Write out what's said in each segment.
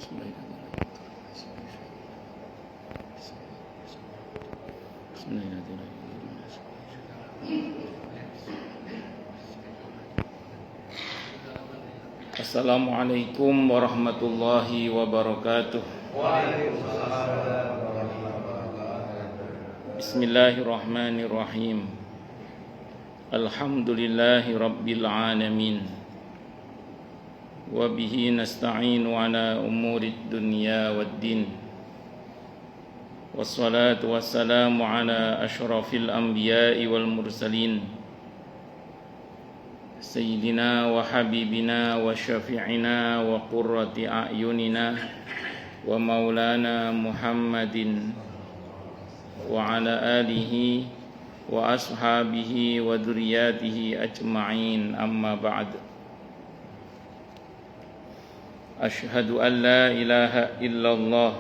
Assalamualaikum warahmatullahi wabarakatuh. Bismillahirrahmanirrahim. Alhamdulillahi rabbil alamin. Wa bihi nasta'inu ala umurid dunya waddin. Wassalatu wassalamu ala asyrafil anbiya'i wal mursalin, Sayyidina wa habibina wa syafi'ina wa qurrati a'yunina wa maulana Muhammadin wa ala alihi wa ashabihi wa dzurriyyatihi ajma'in, amma ba'd. Asyhadu an la ilaha illallah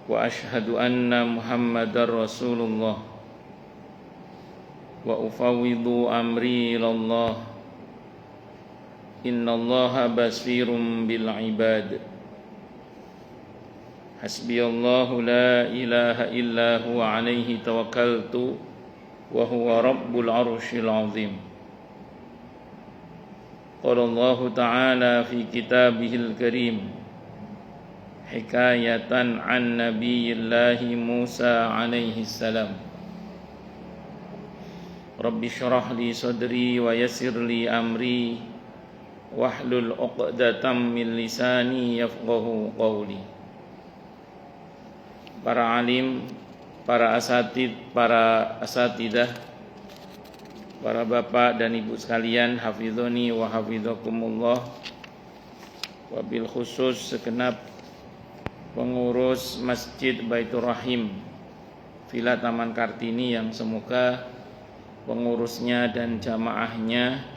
wa asyhadu anna Muhammadar Rasulullah wa ufawwidu amri ilallah. Innallaha basirun bil ibad. Hasbiyallahu la ilaha illa huwa alaihi tawakkaltu wa huwa rabbul arsyil azim. Qala Allah ta'ala fi kitabihil karim hikayatan an nabiyillahi Musa alaihi salam. Rabbi syrah li sadri wa yassir li amri wahlul 'uqdatam min lisani yafqahu qawli. Para alim, para asatidah, para bapak dan ibu sekalian, hafizoni wa hafizakumullah. Wabil khusus segenap pengurus Masjid Baitur Rahim Villa Taman Kartini yang semoga pengurusnya dan jamaahnya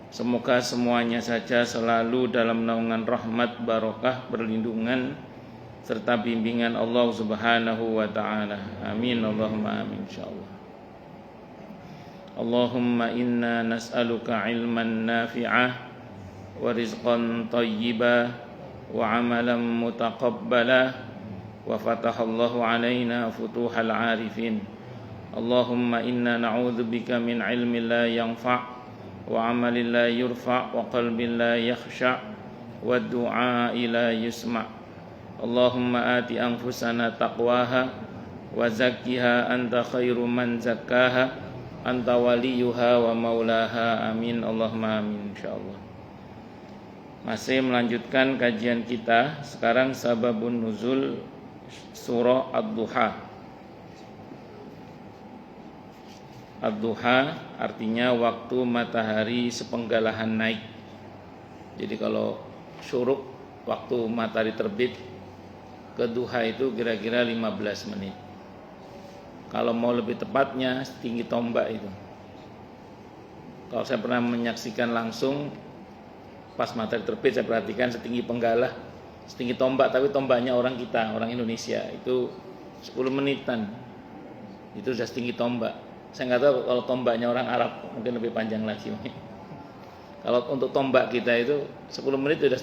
semoga semuanya saja selalu dalam naungan rahmat, barokah, perlindungan serta bimbingan Allah Subhanahu wa taala. Amin Allahumma amin insyaallah. Allahumma inna nas'aluka ilman nafi'ah wa rizqan thayyiba wa amalan mutaqabbala wa fatahallahu alaina futuhal arifin. Allahumma inna na'udzubika min ilmin la yanfa' wa amalin la yurfa' wa qalbin la yakhsha' wa du'a'i la yusma'. Allahumma ati anfusana taqwaha wa zakkiha anta khairu man zakkaha anta waliyuha wa maulaha. Amin Allahumma amin insyaallah. Masih melanjutkan kajian kita. Sekarang sababun nuzul surah Ad-Duha. Ad-Duha artinya waktu matahari sepenggalahan naik. Jadi kalau syuruk, waktu matahari terbit, ke duha itu kira-kira 15 menit. Kalau mau lebih tepatnya setinggi tombak itu. Kalau saya pernah menyaksikan langsung pas matahari terbit, saya perhatikan setinggi penggalah, setinggi tombak, tapi tombaknya orang kita, orang Indonesia, itu 10 menitan. Itu sudah setinggi tombak. Saya nggak tahu kalau tombaknya orang Arab mungkin lebih panjang lagi. Kalau untuk tombak kita itu 10 menit sudah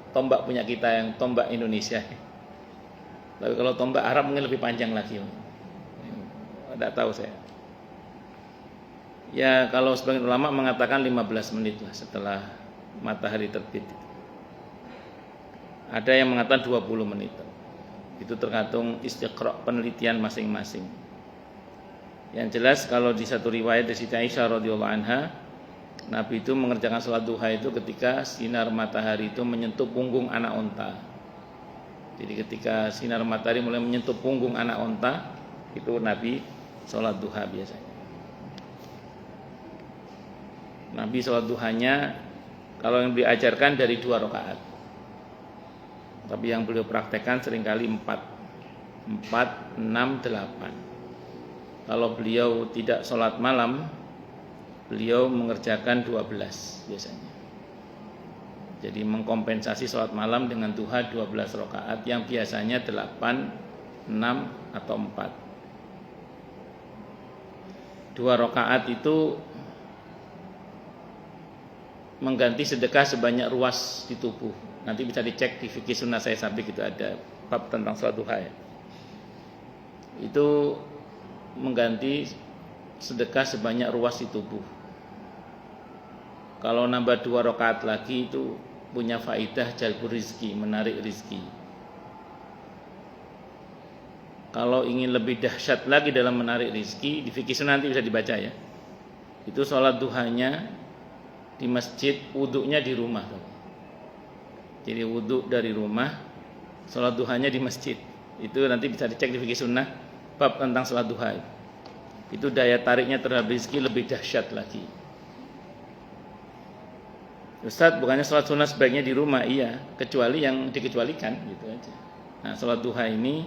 tombak punya kita yang tombak Indonesia. Tapi kalau tombak Arab mungkin lebih panjang lagi. Tidak tahu saya. Ya kalau sebagian ulama mengatakan 15 menit lah setelah matahari terbit. Ada yang mengatakan 20 menit. Itu tergantung istiqra' penelitian masing-masing. Yang jelas kalau di satu riwayat dari Siti Aisyah radhiyallahu anha, Nabi itu mengerjakan salat duha itu ketika sinar matahari itu menyentuh punggung anak onta. Jadi ketika sinar matahari mulai menyentuh punggung anak onta, itu Nabi salat duha biasanya. Nabi salat duhanya kalau yang diajarkan dari 2 rakaat. Tapi yang beliau praktekkan seringkali 4, 6, 8. Kalau beliau tidak sholat malam, beliau mengerjakan 12 biasanya. Jadi mengkompensasi sholat malam dengan duha 12 rakaat yang biasanya 8, 6, atau 4. 2 rakaat itu mengganti sedekah sebanyak ruas di tubuh. Nanti bisa dicek di fikih sunnah saya sabik, itu ada bab tentang salat duha ya. Itu mengganti sedekah sebanyak ruas di tubuh. Kalau nambah 2 rakaat lagi itu punya faidah jalbur rizki, menarik rizki. Kalau ingin lebih dahsyat lagi dalam menarik rizki, di fikih sunnah nanti bisa dibaca ya. Itu sholat duhanya di masjid, wudhunya di rumah. Jadi wudhu dari rumah, sholat duhanya di masjid. Itu nanti bisa dicek di fikih sunnah bab tentang sholat duha. Itu daya tariknya terhadap rizki lebih dahsyat lagi. Ustadz, bukannya sholat sunnah sebaiknya di rumah? Iya, kecuali yang dikecualikan gitu aja. Nah, sholat duha ini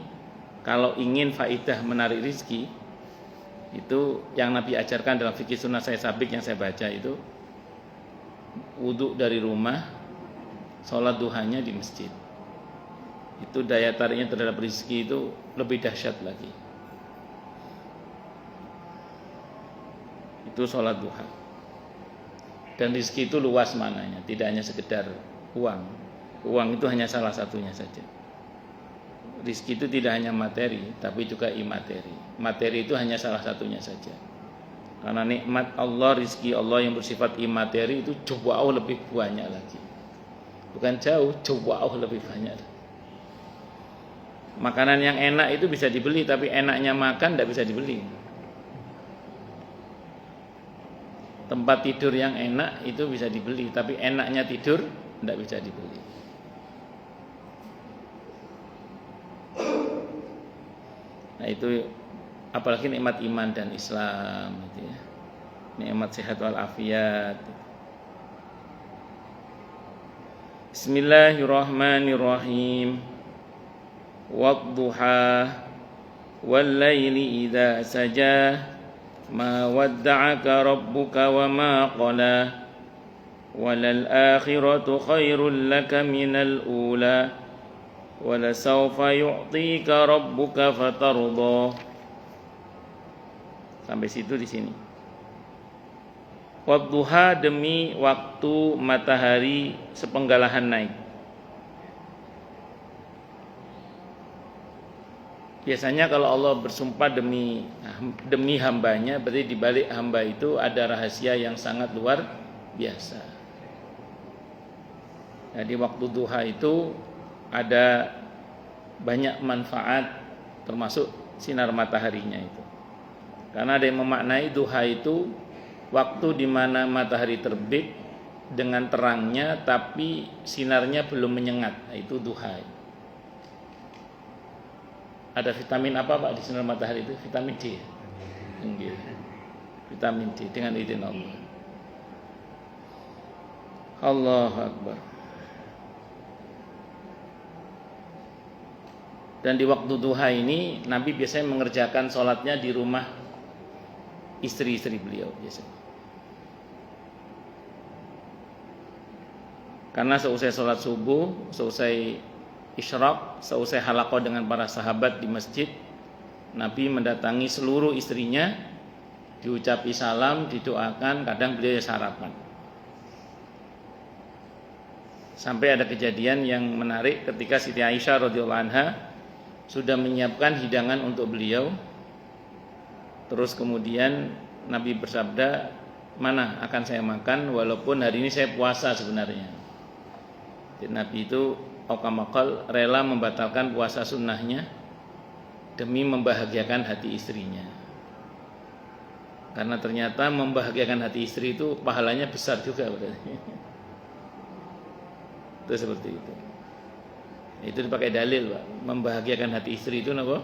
kalau ingin faidah menarik rizki, itu yang Nabi ajarkan dalam fikih sunnah saya sabik yang saya baca itu wudhu dari rumah, sholat duhanya di masjid. Itu daya tariknya terhadap rizki itu lebih dahsyat lagi. Itu sholat duha. Dan rizki itu luas maknanya, tidak hanya sekedar uang. Uang itu hanya salah satunya saja. Rizki itu tidak hanya materi, tapi juga imateri. Materi itu hanya salah satunya saja. Karena nikmat Allah, rizki Allah yang bersifat imateri itu jauh lebih banyak lagi. Bukan jauh lebih banyak. Makanan yang enak itu bisa dibeli, tapi enaknya makan tidak bisa dibeli. Tempat tidur yang enak itu bisa dibeli, tapi enaknya tidur tidak bisa dibeli. Nah itu apalagi nikmat iman dan Islam gitu ya. Nikmat sehat wal afiat. Bismillahirrahmanirrahim. Wadduha wal laili idza saja ma wadda'aka rabbuka wa ma qala walal akhiratu khairul laka minal ula walasawfa yu'tika rabbuka fatarda. Sampai situ di sini. Wadduha, demi waktu matahari sepenggalahan naik. Biasanya kalau Allah bersumpah demi hambanya, berarti di balik hamba itu ada rahasia yang sangat luar biasa. Jadi waktu duha itu ada banyak manfaat, termasuk sinar mataharinya itu. Karena ada yang memaknai duha itu waktu di mana matahari terbit dengan terangnya tapi sinarnya belum menyengat. Nah, itu duha. Ada vitamin apa Pak di sinar matahari itu? Vitamin D. Vitamin D dengan izin Allah. Allahu Akbar. Dan di waktu duha ini Nabi biasanya mengerjakan sholatnya di rumah istri-istri beliau biasanya. Karena seusai sholat subuh, seusai isyraq, seusai halaqah dengan para sahabat di masjid, Nabi mendatangi seluruh istrinya, diucapi salam, didoakan, kadang beliau sarapan. Sampai ada kejadian yang menarik ketika Siti Aisyah radhiyallahu anha sudah menyiapkan hidangan untuk beliau. Terus kemudian Nabi bersabda, mana akan saya makan walaupun hari ini saya puasa sebenarnya. Jadi Nabi itu aukamakal rela membatalkan puasa sunnahnya demi membahagiakan hati istrinya. Karena ternyata membahagiakan hati istri itu pahalanya besar juga berarti. Itu seperti itu. Itu dipakai dalil Pak. Membahagiakan hati istri itu apa?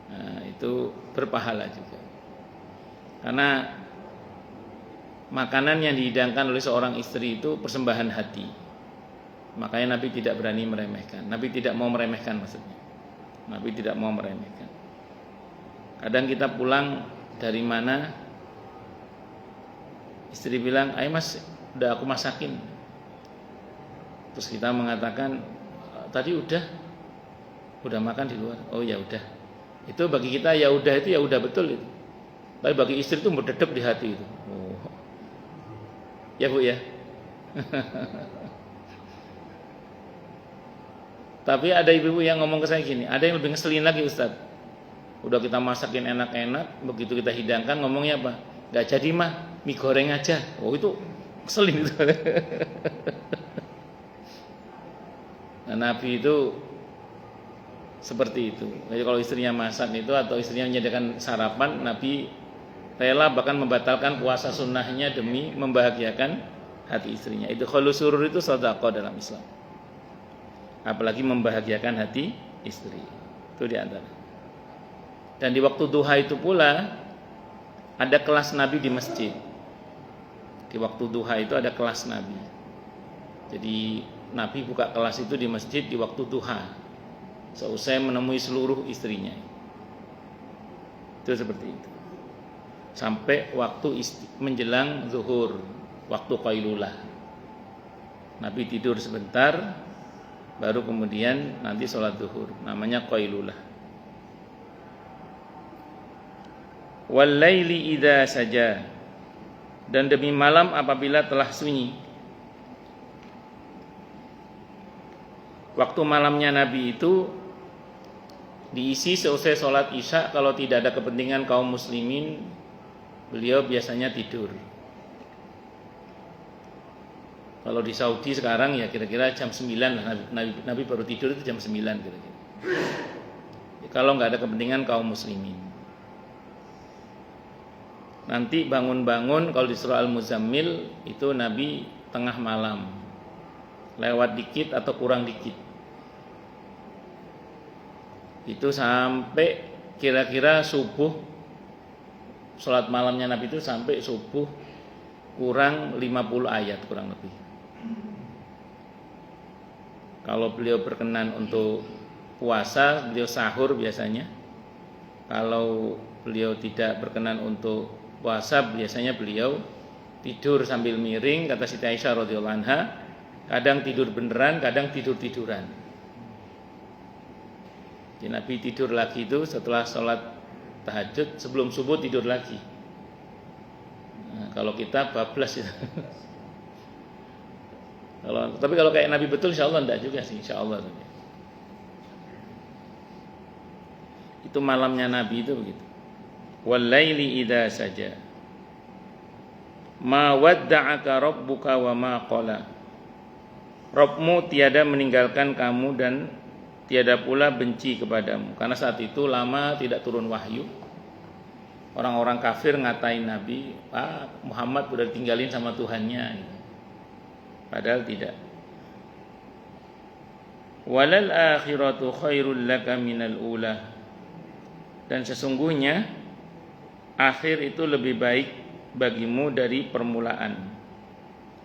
Nah, itu berpahala juga. Karena makanan yang dihidangkan oleh seorang istri itu persembahan hati. Makanya Nabi tidak berani meremehkan. Nabi tidak mau meremehkan maksudnya. Nabi tidak mau meremehkan. Kadang kita pulang dari mana, istri bilang, "Ayo Mas, udah aku masakin." Terus kita mengatakan, "Tadi udah makan di luar." "Oh ya udah." Itu bagi kita ya udah betul itu. Tapi bagi istri itu berdedep di hati itu. Oh. Ya Bu ya. Tapi ada ibu-ibu yang ngomong ke saya gini, ada yang lebih ngeselin lagi Ustadz. Udah kita masakin enak-enak, begitu kita hidangkan ngomongnya apa? Gak jadi mah, mie goreng aja. Oh itu ngeselin itu. Nah, Nabi itu seperti itu. Jadi kalau istrinya masak itu atau istrinya menyediakan sarapan, Nabi rela bahkan membatalkan puasa sunnahnya demi membahagiakan hati istrinya. Itu khulu surur itu sedekah dalam Islam. Apalagi membahagiakan hati istri. Itu di antara. Dan di waktu duha itu pula ada kelas Nabi di masjid. Di waktu duha itu ada kelas Nabi. Jadi Nabi buka kelas itu di masjid di waktu duha, seusai menemui seluruh istrinya. Itu seperti itu. Sampai waktu menjelang zuhur, waktu qailulah. Nabi tidur sebentar, baru kemudian nanti sholat zuhur. Namanya qailulah. Wal laili idza saja, dan demi malam apabila telah sunyi. Waktu malamnya Nabi itu diisi seusai sholat isya. Kalau tidak ada kepentingan kaum muslimin, beliau biasanya tidur. Kalau di Saudi sekarang ya kira-kira jam 9 lah, Nabi baru tidur itu jam 9 kira-kira. Kalau nggak ada kepentingan kaum muslimin. Nanti bangun-bangun kalau di surah Al-Muzammil itu Nabi tengah malam, lewat dikit atau kurang dikit. Itu sampai kira-kira subuh, sholat malamnya Nabi itu sampai subuh kurang 50 ayat kurang lebih. Kalau beliau berkenan untuk puasa, beliau sahur biasanya. Kalau beliau tidak berkenan untuk puasa, biasanya beliau tidur sambil miring. Kata Siti Aisyah radhiyallahu anha, kadang tidur beneran, kadang tidur-tiduran. Jadi Nabi tidur lagi itu setelah sholat tahajud, sebelum subuh tidur lagi. Nah, kalau kita bablas itu. Tapi kalau kayak Nabi betul, insya Allah enggak juga sih, insya Allah. Itu malamnya Nabi itu begitu. Wal laili idza saja, ma wadda'aka rabbuka wa ma qala. Rabbmu tiada meninggalkan kamu dan tiada pula benci kepadamu. Karena saat itu lama tidak turun wahyu. Orang-orang kafir ngatain Nabi, Muhammad sudah ditinggalin sama Tuhannya. Padahal tidak. Walal akhiratu khairul laka minal ula. Dan sesungguhnya akhir itu lebih baik bagimu dari permulaan.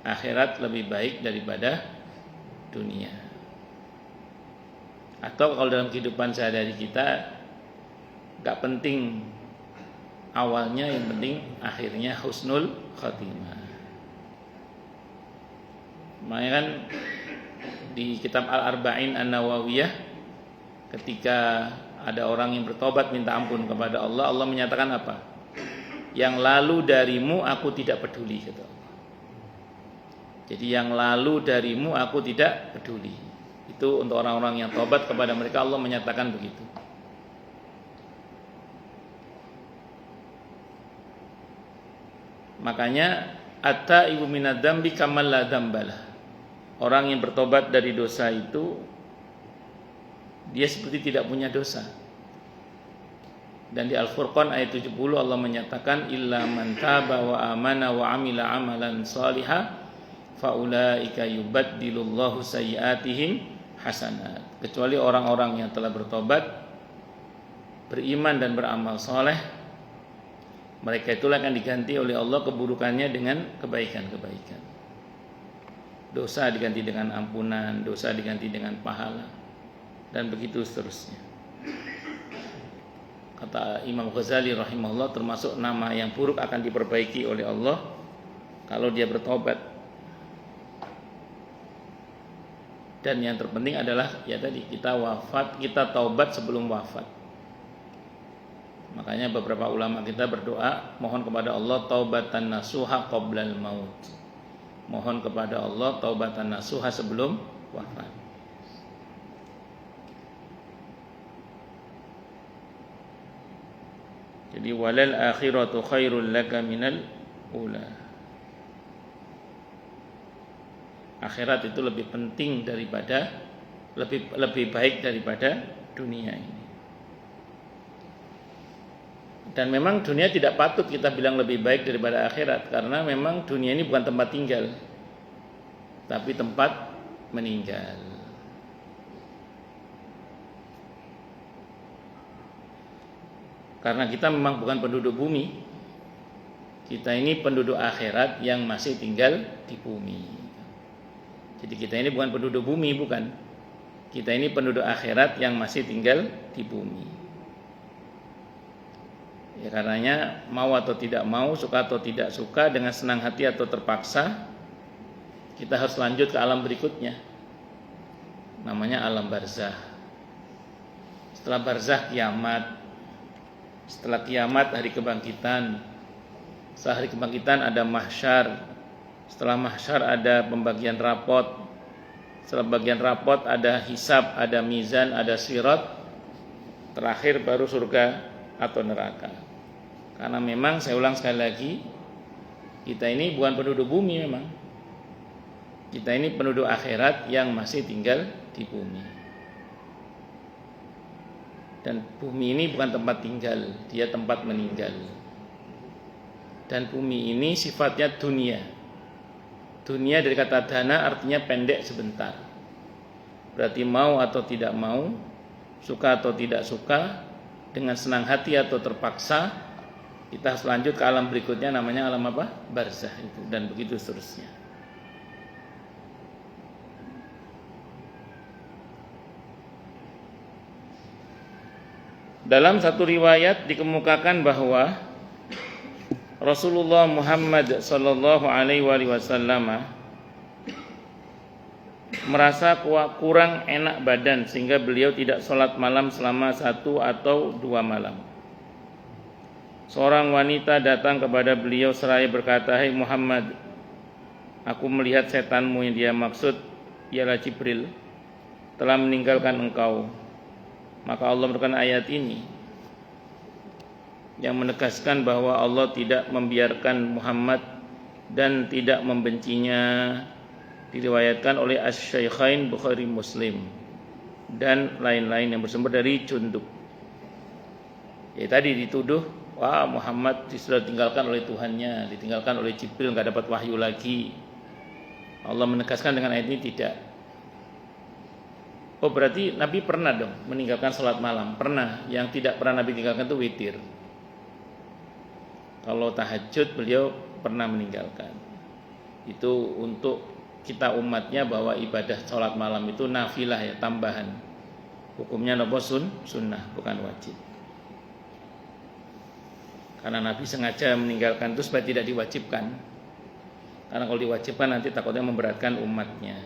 Akhirat lebih baik daripada dunia. Atau kalau dalam kehidupan sehari-hari kita, gak penting awalnya, yang penting akhirnya husnul khatimah. Makanya kan di kitab Al-Arba'in An-Nawawiyah, ketika ada orang yang bertobat minta ampun kepada Allah, Allah menyatakan apa? Yang lalu darimu aku tidak peduli, kata Allah. Jadi yang lalu darimu aku tidak peduli. Itu untuk orang-orang yang tobat, kepada mereka Allah menyatakan begitu. Makanya at-taibu minadz dzambi kamal la dzambalah. Orang yang bertobat dari dosa itu, dia seperti tidak punya dosa. Dan di Al-Furqan ayat 70 Allah menyatakan, illa man taba wa amana wa amila amalan salihah faulaika yubaddilullahu sayyiatihim hasanat. Kecuali orang-orang yang telah bertobat, beriman dan beramal soleh, mereka itulah akan diganti oleh Allah keburukannya dengan kebaikan-kebaikan. Dosa diganti dengan ampunan, dosa diganti dengan pahala, dan begitu seterusnya. Kata Imam Ghazali rahimahullah, termasuk nama yang buruk akan diperbaiki oleh Allah kalau dia bertobat. Dan yang terpenting adalah ya tadi, kita wafat, kita taubat sebelum wafat. Makanya beberapa ulama kita berdoa mohon kepada Allah taubatan nasuha qoblal maut. mohon kepada Allah taubatan nasuha sebelum wafat. Jadi walal akhiratu khairul laka minal ula. Akhirat itu lebih penting daripada lebih baik daripada dunia ini. Dan memang dunia tidak patut kita bilang lebih baik daripada akhirat, karena memang dunia ini bukan tempat tinggal, tapi tempat meninggal. Karena kita memang bukan penduduk bumi, kita ini penduduk akhirat yang masih tinggal di bumi. Jadi kita ini bukan penduduk bumi, bukan. Kita ini penduduk akhirat yang masih tinggal di bumi. Ya, karenanya mau atau tidak mau, suka atau tidak suka, dengan senang hati atau terpaksa, kita harus lanjut ke alam berikutnya. Namanya alam barzah. Setelah barzah kiamat. Setelah kiamat hari kebangkitan. Setelah hari kebangkitan ada mahsyar. Setelah mahsyar ada pembagian rapot. Setelah bagian rapot ada hisab, ada mizan, ada sirat. Terakhir baru surga atau neraka. Karena memang saya ulang sekali lagi, kita ini bukan penduduk bumi memang. Kita ini penduduk akhirat yang masih tinggal di bumi. Dan bumi ini bukan tempat tinggal, dia tempat meninggal. Dan bumi ini sifatnya dunia. Dunia dari kata dana artinya pendek sebentar. Berarti mau atau tidak mau, suka atau tidak suka, dengan senang hati atau terpaksa, kita harus lanjut ke alam berikutnya, namanya alam apa? Barzah itu, dan begitu seterusnya. Dalam satu riwayat dikemukakan bahwa Rasulullah Muhammad sallallahu alaihi wasallam merasa kurang enak badan sehingga beliau tidak sholat malam selama 1 atau 2 malam. Seorang wanita datang kepada beliau seraya berkata, "Hai Muhammad, aku melihat setanmu," yang dia maksud ialah Jibril, "telah meninggalkan engkau." Maka Allah menurunkan ayat ini yang menegaskan bahwa Allah tidak membiarkan Muhammad dan tidak membencinya. Diriwayatkan oleh Asy-Syaikhain Bukhari Muslim dan lain-lain yang bersumber dari Jundub. Ya tadi dituduh, wah Muhammad sudah ditinggalkan oleh Tuhannya, ditinggalkan oleh Jibril, nggak dapat wahyu lagi. Allah menegaskan dengan ayat ini tidak. Oh berarti Nabi pernah dong meninggalkan sholat malam. Pernah. Yang tidak pernah Nabi tinggalkan itu witir. Kalau tahajud beliau pernah meninggalkan. Itu untuk kita umatnya bahwa ibadah sholat malam itu nafilah ya, tambahan. Hukumnya nopo sunnah, bukan wajib. Karena Nabi sengaja meninggalkan itu supaya tidak diwajibkan. Karena kalau diwajibkan nanti takutnya memberatkan umatnya.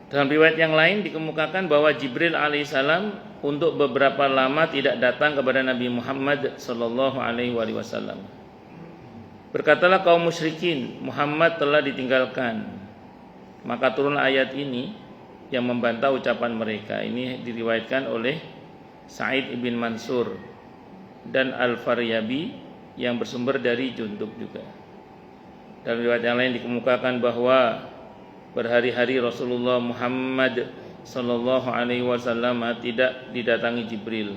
Dalam riwayat yang lain dikemukakan bahwa Jibril alaihissalam untuk beberapa lama tidak datang kepada Nabi Muhammad sallallahu alaihi wasallam. Berkatalah kaum musyrikin, Muhammad telah ditinggalkan. Maka turun ayat ini yang membantah ucapan mereka. Ini diriwayatkan oleh Sa'id ibn Mansur dan Al-Faryabi yang bersumber dari Jundub juga. Dalam riwayat yang lain dikemukakan bahwa berhari-hari Rasulullah Muhammad sallallahu alaihi wasallam tidak didatangi Jibril.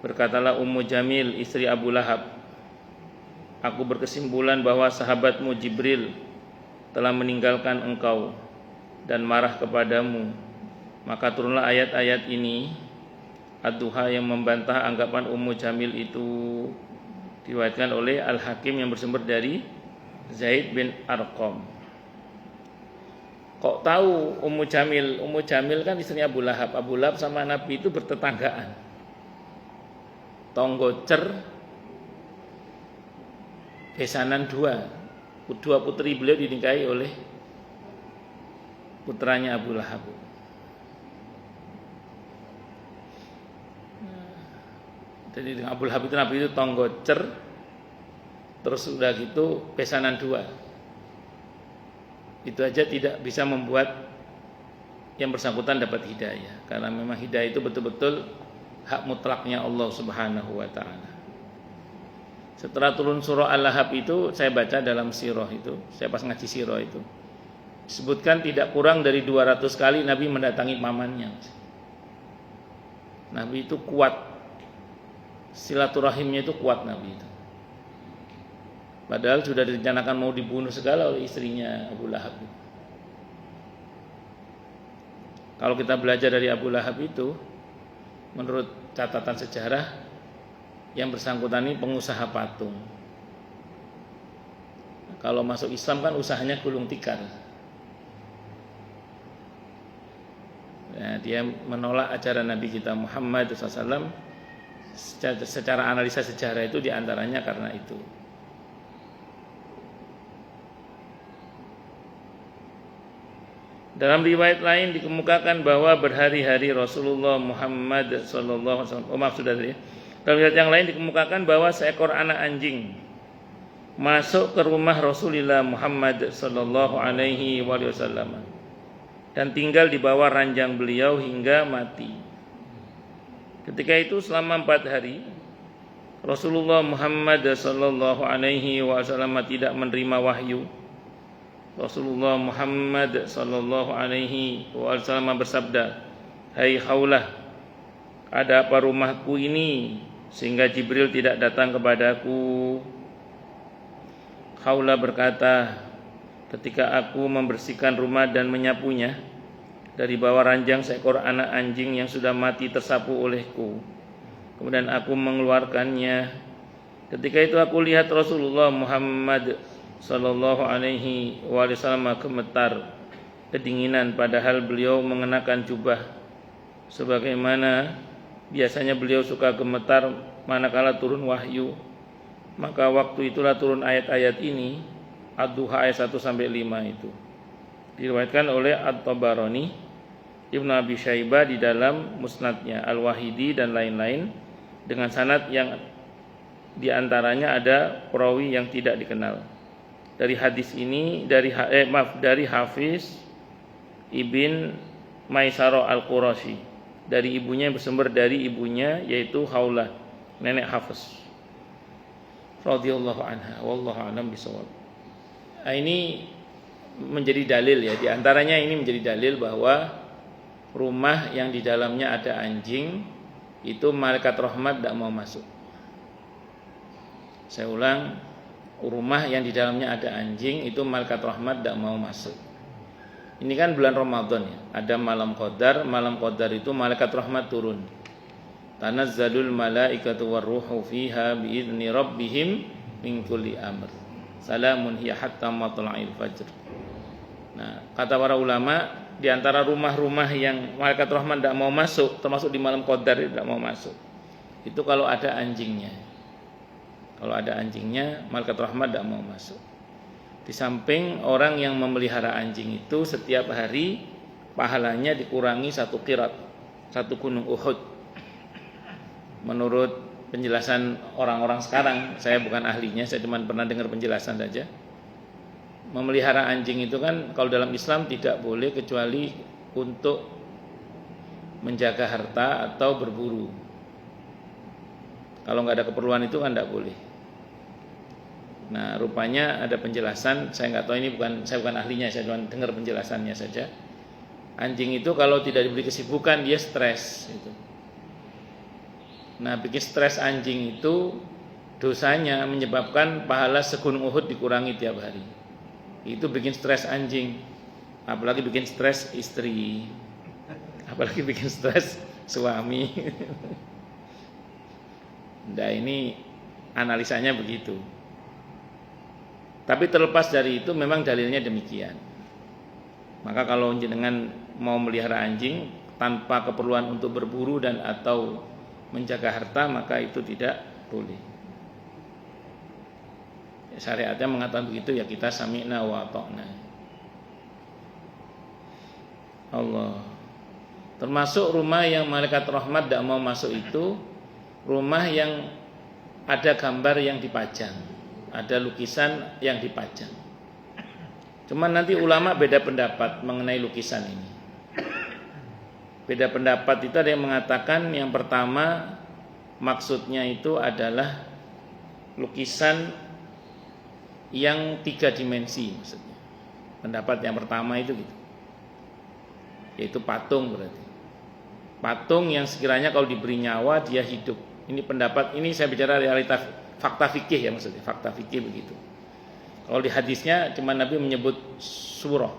Berkatalah Ummu Jamil istri Abu Lahab, "Aku berkesimpulan bahwa sahabatmu Jibril telah meninggalkan engkau dan marah kepadamu." Maka turunlah ayat-ayat ini Ad-Duha yang membantah anggapan Ummu Jamil itu. Diriwayatkan oleh Al-Hakim yang bersumber dari Zaid bin Arqam. Kok tahu Ummu Jamil? Ummu Jamil kan istrinya Abu Lahab. Abu Lahab sama Nabi itu bertetanggaan. Tonggo cer, besanan dua. Dua putri beliau dinikahi oleh putranya Abu Lahab. Jadi dengan Abu Lahab itu Nabi itu tonggo cer, terus udah gitu besanan dua. itu aja tidak bisa membuat yang bersangkutan dapat hidayah, karena memang hidayah itu betul-betul hak mutlaknya Allah Subhanahu wa taala. Setelah turun surah Al-Lahab itu saya baca dalam sirah itu, saya pas ngaji sirah itu disebutkan tidak kurang dari 200 kali Nabi mendatangi pamannya. Nabi itu kuat, silaturahimnya itu kuat Nabi itu. Padahal sudah direncanakan mau dibunuh segala oleh istrinya Abu Lahab. Kalau kita belajar dari Abu Lahab itu, menurut catatan sejarah, yang bersangkutan ini pengusaha patung. Kalau masuk Islam kan usahanya gulung tikar. Ya, dia menolak ajaran Nabi kita Muhammad SAW. Secara analisa sejarah itu diantaranya karena itu. Dalam riwayat lain dikemukakan bahwa berhari-hari Rasulullah Muhammad SAW. Oh maaf sudah tadi. Dalam riwayat yang lain dikemukakan bahwa seekor anak anjing masuk ke rumah Rasulullah Muhammad SAW dan tinggal di bawah ranjang beliau hingga mati. Ketika itu selama 4 hari Rasulullah Muhammad SAW tidak menerima wahyu. Rasulullah Muhammad SAW bersabda, "Hai Khawlah, ada apa rumahku ini sehingga Jibril tidak datang kepadaku?" Khawlah berkata, "Ketika aku membersihkan rumah dan menyapunya, dari bawah ranjang seekor anak anjing yang sudah mati tersapu olehku. Kemudian aku mengeluarkannya. Ketika itu aku lihat Rasulullah Muhammad sallallahu alaihi wasallam gemetar kedinginan, padahal beliau mengenakan jubah. Sebagaimana biasanya beliau suka gemetar manakala turun wahyu. Maka waktu itulah turun ayat-ayat ini, Ad-Duha ayat 1 sampai 5 itu. Diriwayatkan oleh At-Tabarani, Ibnu Abi Syaibah di dalam Musnadnya, Al-Wahidi dan lain-lain dengan sanad yang diantaranya ada perawi yang tidak dikenal. Dari hadis ini dari Hafiz Ibn Maisarah Al-Qurashi, dari ibunya yang bersumber dari ibunya yaitu Khawlah, nenek Hafiz radhiyallahu anha, wallahu a'lam bishawab. Ini menjadi dalil ya, di antaranya ini menjadi dalil bahwa rumah yang di dalamnya ada anjing itu malaikat rahmat tidak mau masuk. Saya ulang, rumah yang di dalamnya ada anjing itu malaikat rahmat tidak mau masuk. Ini kan bulan Ramadan ya, ada malam qadar. Malam qadar itu malaikat rahmat turun. Tanazzalul malaikatu warruhu fiha biizni rabbihim min kulli amr. Salamun hiya hatta matla'il fajr. Nah, kata para ulama, di antara rumah-rumah yang malaikat rahmat tidak mau masuk, termasuk di malam qadar tidak mau masuk, itu kalau ada anjingnya. Kalau ada anjingnya, malaikat rahmat tidak mau masuk. Di samping orang yang memelihara anjing itu setiap hari pahalanya dikurangi 1 qirat, 1 gunung Uhud. Menurut penjelasan orang-orang sekarang, saya bukan ahlinya, saya cuma pernah dengar penjelasan saja. Memelihara anjing itu kan kalau dalam Islam tidak boleh kecuali untuk menjaga harta atau berburu. Kalau nggak ada keperluan itu kan tidak boleh. Nah, rupanya ada penjelasan, saya nggak tahu, saya bukan ahlinya, saya cuma dengar penjelasannya saja. Anjing itu kalau tidak diberi kesibukan dia stres gitu. Nah, bikin stres anjing itu dosanya menyebabkan pahala segunung Uhud dikurangi tiap hari. Itu bikin stres anjing. Apalagi bikin stres istri. Apalagi bikin stres suami. Nah, ini analisanya begitu. Tapi terlepas dari itu memang dalilnya demikian. Maka kalau jenengan mau melihara anjing tanpa keperluan untuk berburu dan atau menjaga harta, maka itu tidak boleh. Syariatnya mengatakan begitu, ya kita sami'na wa ata'na. Allah. Termasuk rumah yang malaikat rahmat tidak mau masuk itu rumah yang ada gambar yang dipajang, ada lukisan yang dipajang. Cuman nanti ulama beda pendapat mengenai lukisan ini. Beda pendapat itu ada yang mengatakan yang pertama maksudnya itu adalah lukisan yang 3 dimensi maksudnya. Pendapat yang pertama itu gitu. Yaitu patung berarti. Patung yang sekiranya kalau diberi nyawa dia hidup. Ini pendapat, ini saya bicara realitas fakta fikih ya maksudnya, fakta fikih begitu. Kalau di hadisnya cuma Nabi menyebut surah.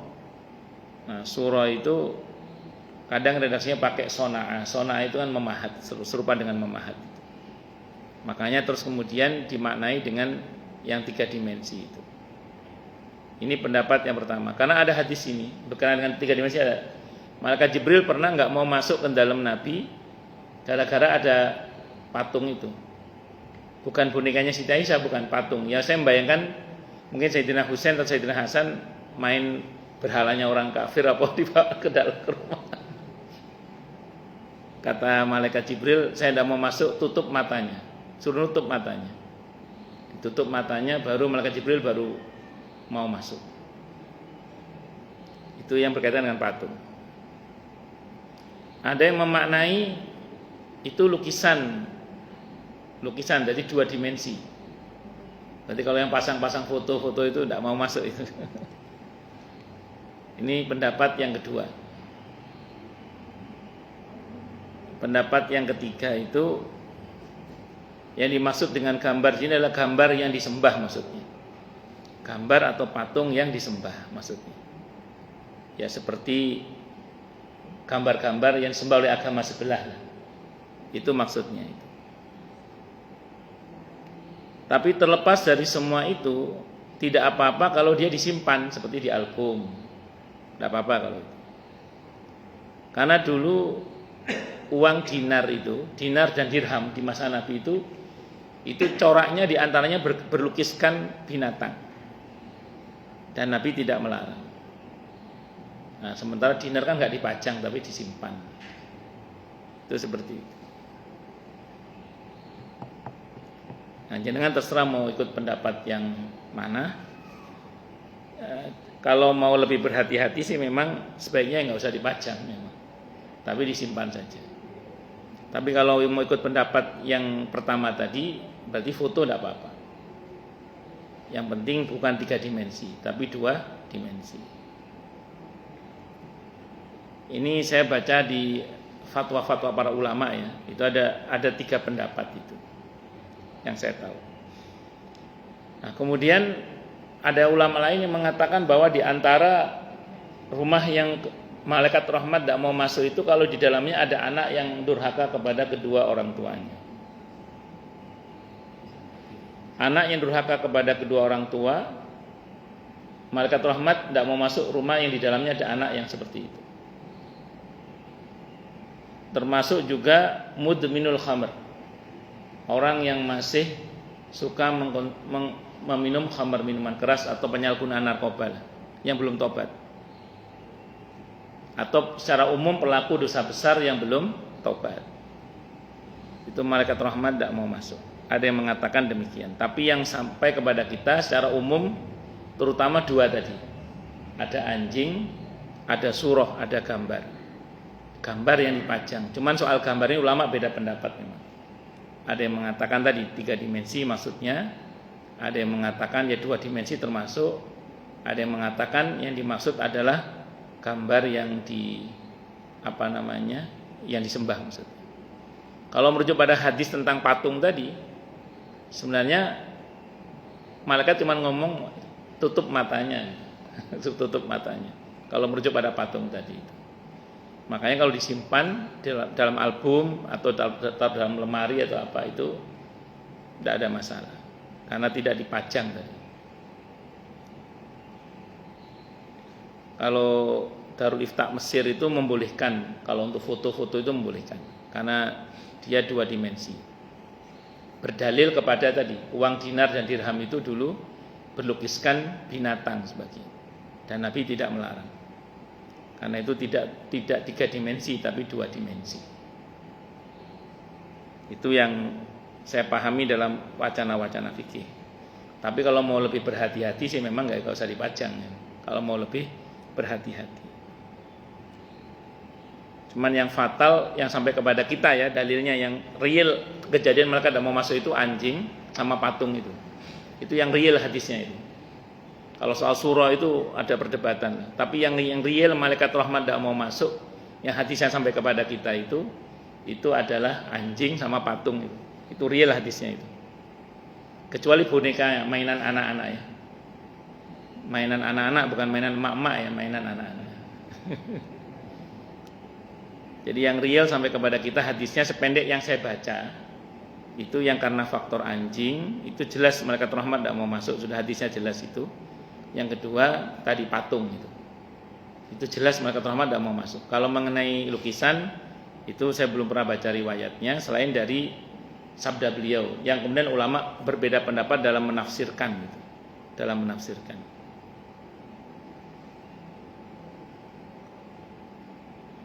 Nah, surah itu kadang redaksinya pakai sona'ah. Sona'ah itu kan memahat, serupa dengan memahat. Makanya terus kemudian dimaknai dengan yang 3 dimensi itu. Ini pendapat yang pertama. Karena ada hadis ini berkenaan dengan 3 dimensi ada. Malaikat Jibril pernah nggak mau masuk ke dalam Nabi gara-gara ada patung itu. Bukan bonekanya Siti Aisyah, bukan patung. Ya saya membayangkan mungkin Sayyidina Husain atau Sayyidina Hasan main berhalanya orang kafir apa dibawa ke dalam rumah. Kata malaikat Jibril, saya tidak mau masuk, tutup matanya. Suruh nutup matanya. Ditutup matanya baru malaikat Jibril baru mau masuk. Itu yang berkaitan dengan patung. Ada yang memaknai itu lukisan jadi 2 dimensi. Berarti kalau yang pasang-pasang foto-foto itu tidak mau masuk itu. Ini pendapat yang kedua. Pendapat yang ketiga itu yang dimaksud dengan gambar ini adalah gambar yang disembah maksudnya. Gambar atau patung yang disembah maksudnya. Ya seperti gambar-gambar yang disembah oleh agama sebelah. Itu maksudnya itu. Tapi terlepas dari semua itu, tidak apa-apa kalau dia disimpan seperti di album. Tidak apa-apa kalau itu. Karena dulu uang dinar itu, dinar dan dirham di masa Nabi itu coraknya diantaranya berlukiskan binatang. Dan Nabi tidak melarang. Nah, sementara dinar kan nggak dipajang tapi disimpan. Itu seperti itu. Nah, jenengan terserah mau ikut pendapat yang mana. Kalau mau lebih berhati-hati sih memang sebaiknya nggak usah dipajang memang. Tapi disimpan saja. Tapi kalau mau ikut pendapat yang pertama tadi, berarti foto tidak apa-apa. Yang penting bukan 3 dimensi, tapi 2 dimensi. Ini saya baca di fatwa-fatwa para ulama ya. Itu ada 3 pendapat itu yang saya tahu. Nah, kemudian ada ulama lain yang mengatakan bahwa di antara rumah yang malaikat rahmat tidak mau masuk itu kalau di dalamnya ada anak yang durhaka kepada kedua orang tuanya. Anak yang durhaka kepada kedua orang tua, malaikat rahmat tidak mau masuk rumah yang di dalamnya ada anak yang seperti itu. Termasuk juga mudminul khamr, orang yang masih suka meminum khamr, minuman keras atau penyalahgunaan narkoba yang belum tobat, atau secara umum pelaku dosa besar yang belum tobat. Itu malaikat rahmat tidak mau masuk. Ada yang mengatakan demikian. Tapi yang sampai kepada kita secara umum terutama 2 tadi. Ada anjing, ada surah, ada gambar. Gambar yang dipajang. Cuman soal gambar ini ulama beda pendapat memang. Ada yang mengatakan tadi 3 dimensi maksudnya. Ada yang mengatakan ya 2 dimensi termasuk. Ada yang mengatakan yang dimaksud adalah gambar yang yang disembah maksudnya. Kalau merujuk pada hadis tentang patung tadi, sebenarnya malaikat cuma ngomong tutup matanya. Tutup matanya. Kalau merujuk pada patung tadi itu. Makanya kalau disimpan dalam album atau dalam lemari atau apa itu tidak ada masalah. Karena tidak dipajang tadi. Kalau Darul Ifta Mesir itu membolehkan, kalau untuk foto-foto itu membolehkan, karena dia 2 dimensi. Berdalil kepada tadi uang dinar dan dirham itu dulu berlukiskan binatang sebagian, dan Nabi tidak melarang, karena itu tidak 3 dimensi tapi 2 dimensi. Itu yang saya pahami dalam wacana-wacana fikih. Tapi kalau mau lebih berhati-hati sih memang nggak usah dipajang ya. kalau mau lebih berhati-hati. Cuman yang fatal yang sampai kepada kita ya, dalilnya yang real kejadian mereka tidak mau masuk itu anjing sama patung itu. Itu yang real hadisnya itu. Kalau soal surah itu ada perdebatan. Tapi yang real malaikat rahmat tidak mau masuk, yang hadisnya sampai kepada kita itu adalah anjing sama patung itu. Itu real hadisnya itu. Kecuali boneka mainan anak-anak ya. Mainan anak-anak bukan mainan emak-emak ya, mainan anak-anak. Jadi yang real sampai kepada kita hadisnya sependek yang saya baca itu yang karena faktor anjing itu jelas malaikat rahmat tidak mau masuk, sudah hadisnya jelas itu. Yang kedua tadi patung itu jelas malaikat rahmat tidak mau masuk. Kalau mengenai lukisan itu saya belum pernah baca riwayatnya selain dari sabda beliau yang kemudian ulama berbeda pendapat dalam menafsirkan gitu. Dalam menafsirkan.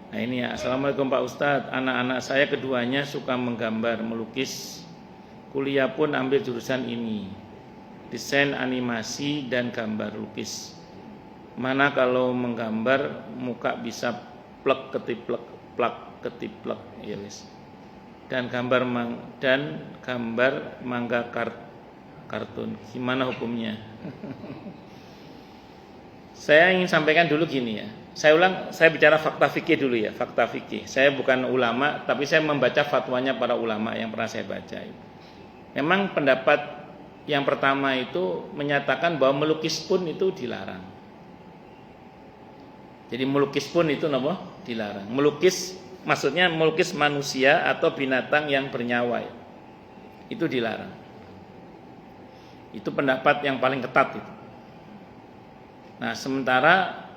Nah ini ya, Assalamualaikum Pak Ustadz, anak-anak saya keduanya suka menggambar, melukis, kuliah pun ambil jurusan ini, desain animasi dan gambar lukis. Mana kalau menggambar muka bisa plek ketiplek, plak ketiplek, ya wis. Dan gambar mangga kartun, gimana hukumnya? Saya ingin sampaikan dulu gini ya. Saya bicara fakta fikih dulu ya, fakta fikih. Saya bukan ulama, tapi saya membaca fatwanya para ulama yang pernah saya baca. Memang pendapat yang pertama itu menyatakan bahwa melukis pun itu dilarang. Jadi melukis pun itu apa? Dilarang. Melukis maksudnya melukis manusia atau binatang yang bernyawa. Itu dilarang. Itu pendapat yang paling ketat itu. Nah, sementara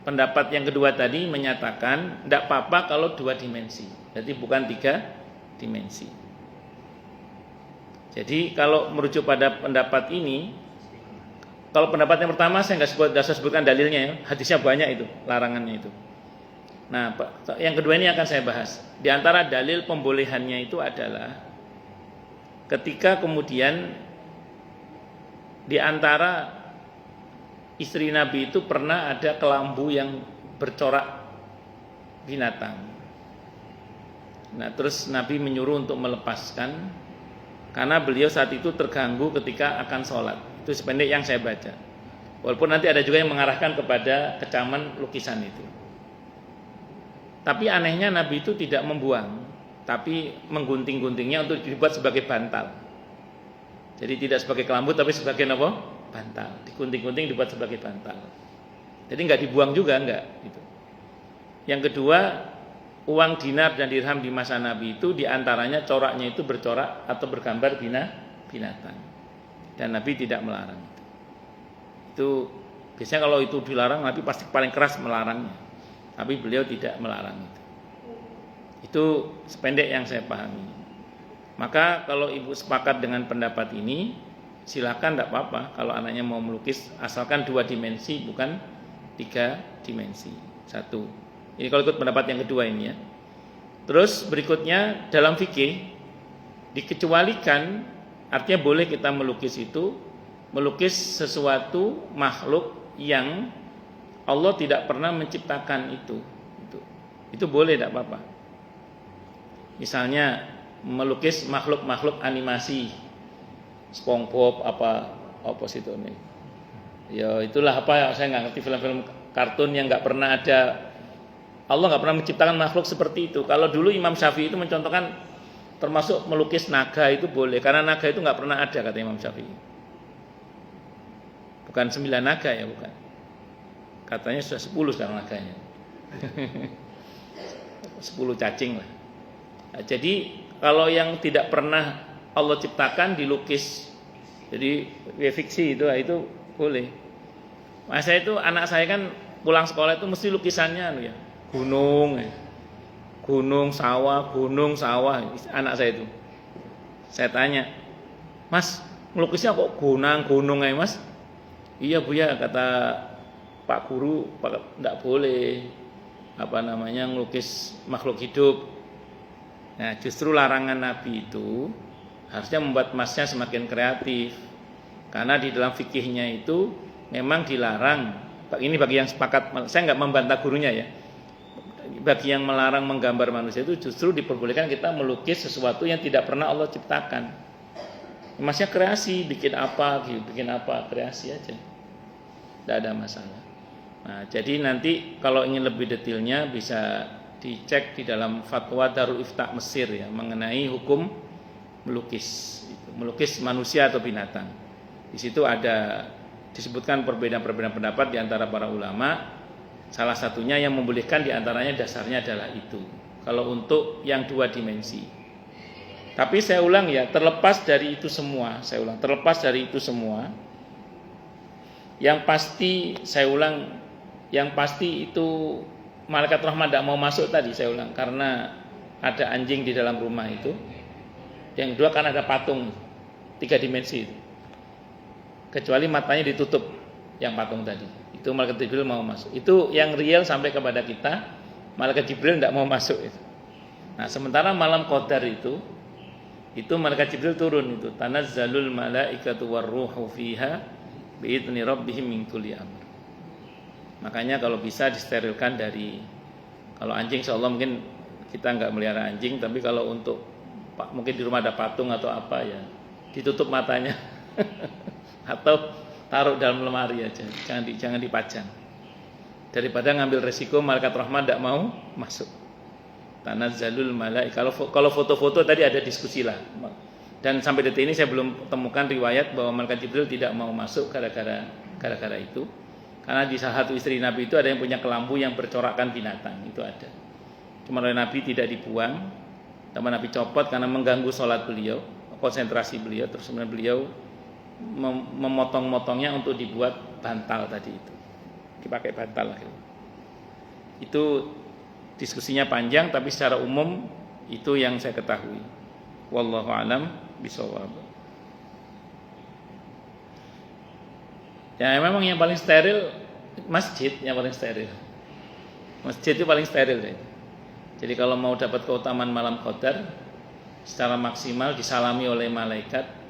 pendapat yang kedua tadi menyatakan tidak apa-apa kalau 2 dimensi. Jadi bukan 3 dimensi. Jadi kalau merujuk pada pendapat ini, kalau pendapat yang pertama saya nggak sebutkan dalilnya ya, hadisnya banyak itu, larangannya itu. Nah, yang kedua ini akan saya bahas. Di antara dalil pembolehannya itu adalah ketika kemudian di antara istri Nabi itu pernah ada kelambu yang bercorak binatang. Nah, terus Nabi menyuruh untuk melepaskan karena beliau saat itu terganggu ketika akan sholat. Itu sependek yang saya baca. Walaupun nanti ada juga yang mengarahkan kepada kecaman lukisan itu. Tapi anehnya Nabi itu tidak membuang, tapi menggunting-guntingnya untuk dibuat sebagai bantal. Jadi tidak sebagai kelambu tapi sebagai apa? Bantal, digunting-gunting dibuat sebagai bantal. Jadi nggak dibuang juga nggak gitu. Yang kedua, uang dinar dan dirham di masa Nabi itu diantaranya coraknya itu bercorak atau bergambar binatang. Dan Nabi tidak melarang itu. Itu biasanya kalau itu dilarang Nabi pasti paling keras melarangnya. Tapi beliau tidak melarang itu. Itu sependek yang saya pahami. Maka kalau ibu sepakat dengan pendapat ini, silakan, tidak apa-apa kalau anaknya mau melukis asalkan 2 dimensi bukan 3 dimensi. 1. Ini kalau ikut pendapat yang kedua ini ya. Terus berikutnya dalam fikih dikecualikan, artinya boleh kita melukis itu melukis sesuatu makhluk yang Allah tidak pernah menciptakan itu. Itu boleh, tidak apa-apa. Misalnya melukis makhluk-makhluk animasi SpongeBob apa situ nih. Ya itulah apa, saya nggak ngerti film-film kartun yang nggak pernah ada, Allah nggak pernah menciptakan makhluk seperti itu. Kalau dulu Imam Syafi'i itu mencontohkan termasuk melukis naga itu boleh, karena naga itu nggak pernah ada kata Imam Syafi'i. Bukan 9 naga ya, bukan. Katanya sudah 10 sekarang naganya. 10 cacing lah. Nah, jadi kalau yang tidak pernah Allah ciptakan dilukis, jadi fiksi itu boleh. Masa itu anak saya kan pulang sekolah itu mesti lukisannya ya, gunung sawah, anak saya itu. Saya tanya, Mas melukisnya kok gunung ya Mas? Iya Bu ya, kata Pak Guru, tidak boleh ngelukis makhluk hidup. Nah justru larangan Nabi itu harusnya membuat masnya semakin kreatif. Karena di dalam fikihnya itu memang dilarang Ini bagi yang sepakat, saya nggak membantah gurunya ya. Bagi yang melarang menggambar manusia itu justru diperbolehkan kita melukis sesuatu yang tidak pernah Allah ciptakan. Maksudnya kreasi, bikin apa, kreasi aja. Tidak ada masalah. Nah, jadi nanti kalau ingin lebih detailnya bisa dicek di dalam fatwa Darul Ifta Mesir ya, mengenai hukum melukis manusia atau binatang. Di situ ada disebutkan perbedaan-perbedaan pendapat di antara para ulama. Salah satunya yang membolehkan di antaranya dasarnya adalah itu. Kalau untuk yang 2 dimensi. Tapi saya ulang ya, terlepas dari itu semua, yang pasti saya ulang, yang pasti itu malaikat rahmat tidak mau masuk tadi saya ulang karena ada anjing di dalam rumah itu. Yang kedua kan ada patung 3 dimensi itu. Kecuali matanya ditutup yang patung tadi. Itu malaikat Jibril mau masuk. Itu yang real sampai kepada kita. Malaikat Jibril tidak mau masuk itu. Nah, sementara malam Qadar itu malaikat Jibril turun itu. Tanazzalul malaikatu warruhu fiha biidzni rabbihim min kulli amr. Makanya kalau bisa disterilkan dari, kalau anjing insyaallah mungkin kita enggak melihara anjing, tapi kalau untuk mungkin di rumah ada patung atau apa ya, ditutup matanya. Atau taruh dalam lemari aja, jangan dipajang. Daripada ngambil resiko malaikat rahmat tidak mau masuk. Tanazzalul malaikah. Kalau foto-foto tadi ada diskusi lah. Dan sampai detik ini saya belum temukan riwayat bahwa malaikat Jibril tidak mau masuk gara-gara itu. Karena di salah satu istri Nabi itu ada yang punya kelambu yang bercorakkan binatang, itu ada. Cuma oleh Nabi tidak dibuang, tapi Nabi copot karena mengganggu sholat beliau, konsentrasi beliau. Terus kemudian beliau memotong-motongnya untuk dibuat bantal tadi itu, dipakai bantal akhirnya. Itu diskusinya panjang, tapi secara umum itu yang saya ketahui. Wallahu alam bishawab. Ya memang yang paling steril masjid, yang paling steril. Masjid itu paling steril deh. Jadi kalau mau dapat keutamaan malam Qadar secara maksimal disalami oleh malaikat.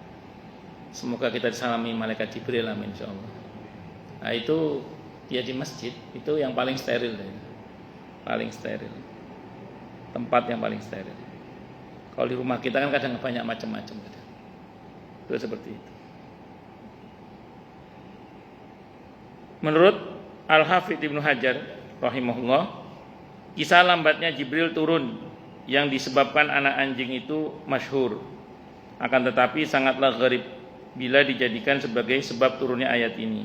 Semoga kita disalami malaikat Jibril, amin insyaallah. Nah itu dia di masjid, itu yang paling steril deh. Paling steril. Tempat yang paling steril. Kalau di rumah kita kan kadang banyak macam-macam. Itu seperti itu. Menurut Al-Hafidz Ibnu Hajar rahimahullah, kisah lambatnya Jibril turun yang disebabkan anak anjing itu masyhur. Akan tetapi sangatlah gharib bila dijadikan sebagai sebab turunnya ayat ini.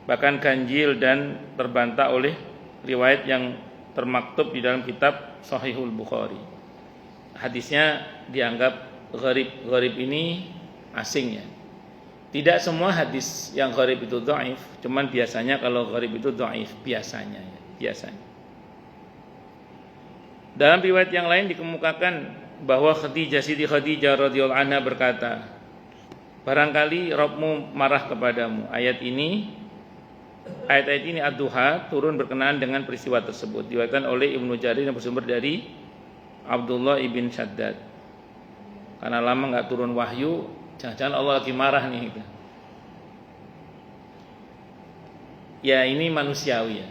Bahkan ganjil dan terbantah oleh riwayat yang termaktub di dalam kitab Sahihul Bukhari. Hadisnya dianggap gharib. Gharib ini asing ya. Tidak semua hadis yang gharib itu dhaif, cuman biasanya kalau gharib itu dhaif biasanya. Dalam riwayat yang lain dikemukakan bahwa Siti Khadijah radhiyallahu anha berkata, barangkali Rabbmu marah kepadamu. Ayat-ayat ini ad-duha turun berkenaan dengan peristiwa tersebut. Diriwayatkan oleh Ibnu Jarir yang bersumber dari Abdullah ibn Shaddad. Karena lama enggak turun wahyu, jangan-jangan Allah lagi marah nih gitu. Ya ini manusiawi ya.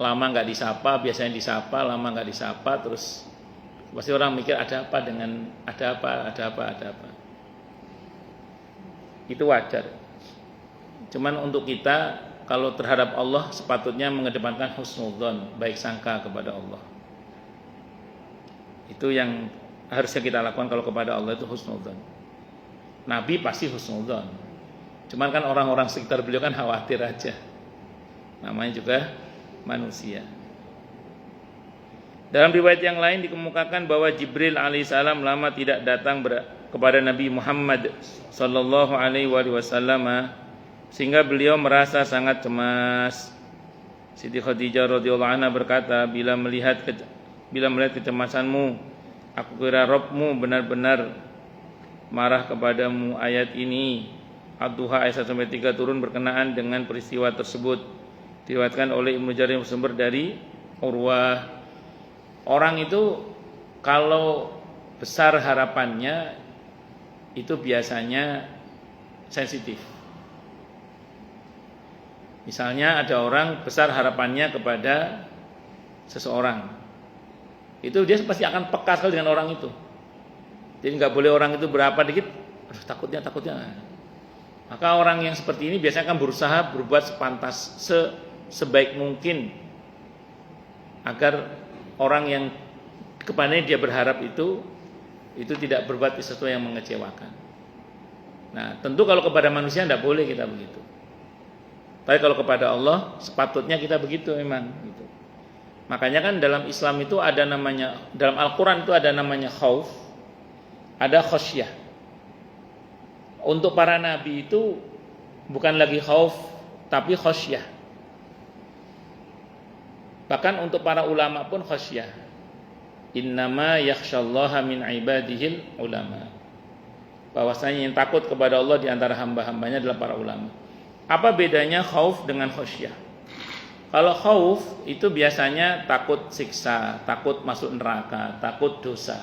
Lama enggak disapa, biasanya disapa, lama enggak disapa, terus pasti orang mikir ada apa. Itu wajar. Cuman untuk kita kalau terhadap Allah sepatutnya mengedepankan husnudzon, baik sangka kepada Allah. Itu yang harusnya kita lakukan kalau kepada Allah itu husnudzon. Nabi pasti husnudzon. Cuman kan orang-orang sekitar beliau kan khawatir aja. Namanya juga manusia. Dalam riwayat yang lain dikemukakan bahwa Jibril alaihissalam lama tidak datang kepada Nabi Muhammad sallallahu alaihi wasallam sehingga beliau merasa sangat cemas. Siti Khadijah radhiyallahu anha berkata, bila melihat kecemasanmu, aku kira Rabbmu benar-benar marah kepadamu. Ayat ini Ad-Duha ayat 1-3 turun berkenaan dengan peristiwa tersebut. Diriwayatkan oleh Ibnu Jarir bersumber dari Urwah. Orang itu kalau besar harapannya itu biasanya sensitif. Misalnya ada orang besar harapannya kepada seseorang, itu dia pasti akan peka sekali dengan orang itu. Jadi nggak boleh orang itu berapa dikit, aduh takutnya. Maka orang yang seperti ini biasanya akan berusaha berbuat sebaik mungkin agar orang yang kepadanya dia berharap itu tidak berbuat sesuatu yang mengecewakan. Nah, tentu kalau kepada manusia tidak boleh kita begitu. Tapi kalau kepada Allah sepatutnya kita begitu memang gitu. Makanya kan dalam Islam itu ada namanya, dalam Al-Qur'an itu ada namanya khauf, ada khasyah. Untuk para nabi itu bukan lagi khauf tapi khasyah. Bahkan untuk para ulama pun khasyah. Innama yakhsyallaha min ibadihil ulama. Bahwasanya yang takut kepada Allah di antara hamba-hambanya adalah para ulama. Apa bedanya khauf dengan khasyah? Kalau khauf itu biasanya takut siksa, takut masuk neraka, takut dosa.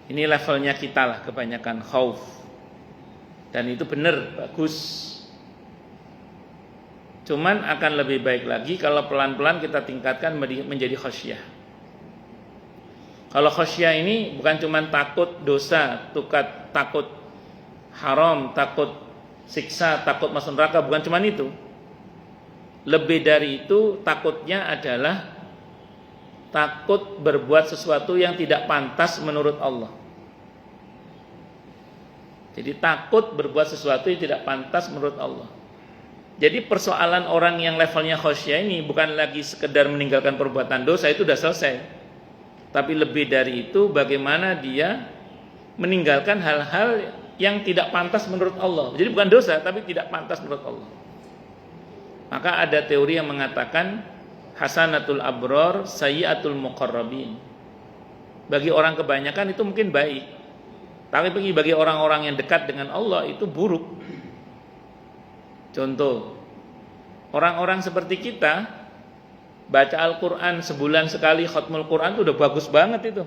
Ini levelnya kita lah kebanyakan khauf. Dan itu benar, bagus. Cuman akan lebih baik lagi kalau pelan-pelan kita tingkatkan menjadi khasyah. Kalau khasyah ini bukan cuma takut dosa, takut haram, takut siksa, takut masuk neraka, bukan cuma itu. Lebih dari itu, takutnya adalah takut berbuat sesuatu yang tidak pantas menurut Allah. Jadi takut berbuat sesuatu yang tidak pantas menurut Allah. Jadi persoalan orang yang levelnya khasyah ini bukan lagi sekedar meninggalkan perbuatan dosa, itu sudah selesai. Tapi lebih dari itu, bagaimana dia meninggalkan hal-hal yang tidak pantas menurut Allah. Jadi bukan dosa, tapi tidak pantas menurut Allah. Maka ada teori yang mengatakan hasanatul abror sayyiatul muqarrabin. Bagi orang kebanyakan itu mungkin baik, tapi bagi orang-orang yang dekat dengan Allah itu buruk. Contoh, orang-orang seperti kita baca Al-Quran sebulan sekali, khatmul Quran itu udah bagus banget itu.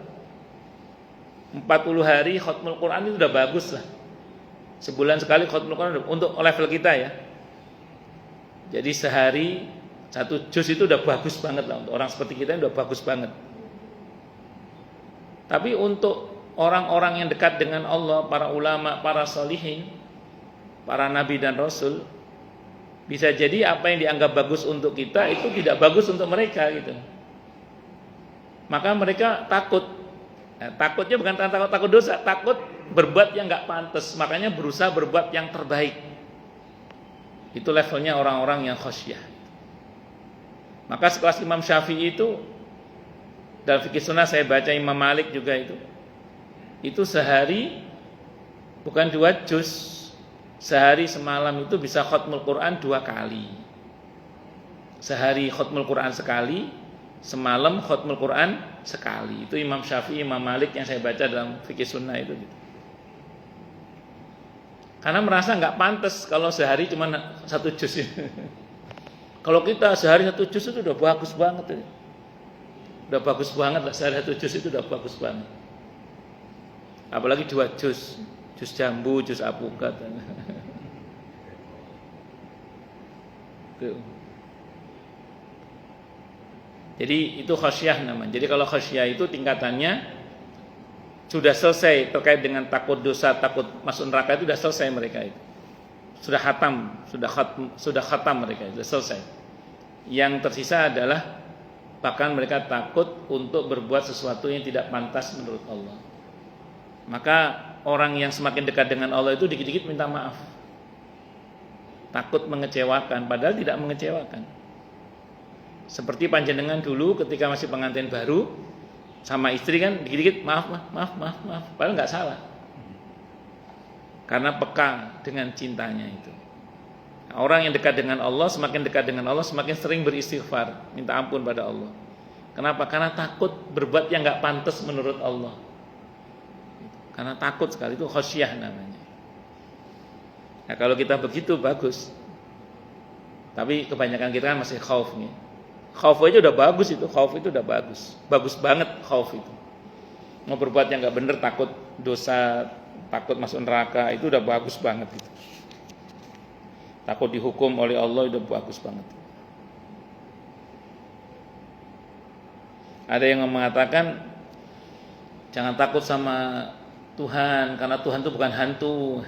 40 hari khatmul Quran itu udah bagus lah. Sebulan sekali khatmul Quran untuk level kita ya. Jadi sehari 1 juz itu udah bagus banget lah. Untuk orang seperti kita udah bagus banget. Tapi untuk orang-orang yang dekat dengan Allah, para ulama, para sholihin, para nabi dan rasul, bisa jadi apa yang dianggap bagus untuk kita itu tidak bagus untuk mereka gitu. Maka mereka takut. Nah, takutnya bukan takut dosa, takut berbuat yang nggak pantas. Makanya berusaha berbuat yang terbaik. Itu levelnya orang-orang yang khasyah. Maka sekelas Imam Syafi'i itu, dalam fikih sunnah saya baca Imam Malik juga itu sehari bukan 2 juz, sehari semalam itu bisa khatmul Quran 2 kali. Sehari khatmul Quran sekali, semalam khatmul Quran sekali. Itu Imam Syafi'i, Imam Malik yang saya baca dalam fikih sunnah itu gitu. Karena merasa nggak pantas kalau sehari cuma 1 juz. Kalau kita sehari 1 juz itu udah bagus banget. Udah bagus banget lah, sehari 1 juz itu udah bagus banget. Apalagi 2 juz, juz jambu, juz apukat. Jadi itu khasyah namanya. Jadi kalau khasyah itu tingkatannya sudah selesai terkait dengan takut dosa, takut masuk neraka itu sudah selesai mereka itu. Sudah khatam mereka itu, sudah selesai. Yang tersisa adalah bahkan mereka takut untuk berbuat sesuatu yang tidak pantas menurut Allah. Maka orang yang semakin dekat dengan Allah itu dikit-dikit minta maaf. Takut mengecewakan, padahal tidak mengecewakan. Seperti panjenengan dulu ketika masih pengantin baru sama istri kan dikit-dikit maaf, padahal nggak salah. Karena peka dengan cintanya itu. Nah, orang yang dekat dengan Allah, semakin dekat dengan Allah, semakin sering beristighfar, minta ampun pada Allah. Kenapa? Karena takut berbuat yang nggak pantas menurut Allah. Karena takut sekali, itu khasyah namanya. Nah kalau kita begitu bagus. Tapi kebanyakan kita kan masih khauf nih. Khauf aja udah bagus itu, khauf itu udah bagus. Bagus banget khauf itu. Mau berbuat yang gak bener, takut dosa, takut masuk neraka, itu udah bagus banget itu. Takut dihukum oleh Allah udah bagus banget. Ada yang mengatakan jangan takut sama Tuhan karena Tuhan itu bukan hantu.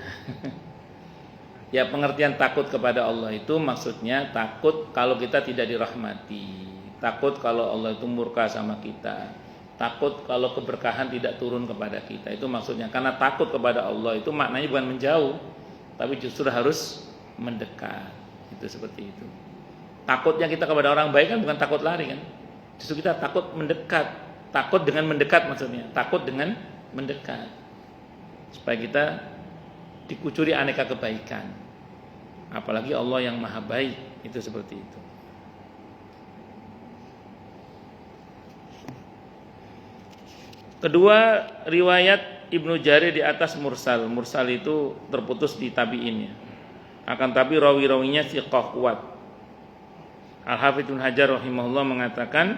Ya, pengertian takut kepada Allah itu maksudnya takut kalau kita tidak dirahmati, takut kalau Allah itu murka sama kita, takut kalau keberkahan tidak turun kepada kita. Itu maksudnya. Karena takut kepada Allah itu maknanya bukan menjauh, tapi justru harus mendekat. Itu seperti itu. Takutnya kita kepada orang baik kan bukan takut lari kan. Justru kita takut mendekat. Takut dengan mendekat maksudnya. Takut dengan mendekat. Supaya kita dikucuri aneka kebaikan. Apalagi Allah yang maha baik. Itu seperti itu. Kedua, riwayat Ibnu Jarir di atas mursal. Mursal itu terputus di tabi'innya. Akan tapi rawi-rawinya thiqah kuat. Al-Hafidz Ibnu Hajar rahimahullah mengatakan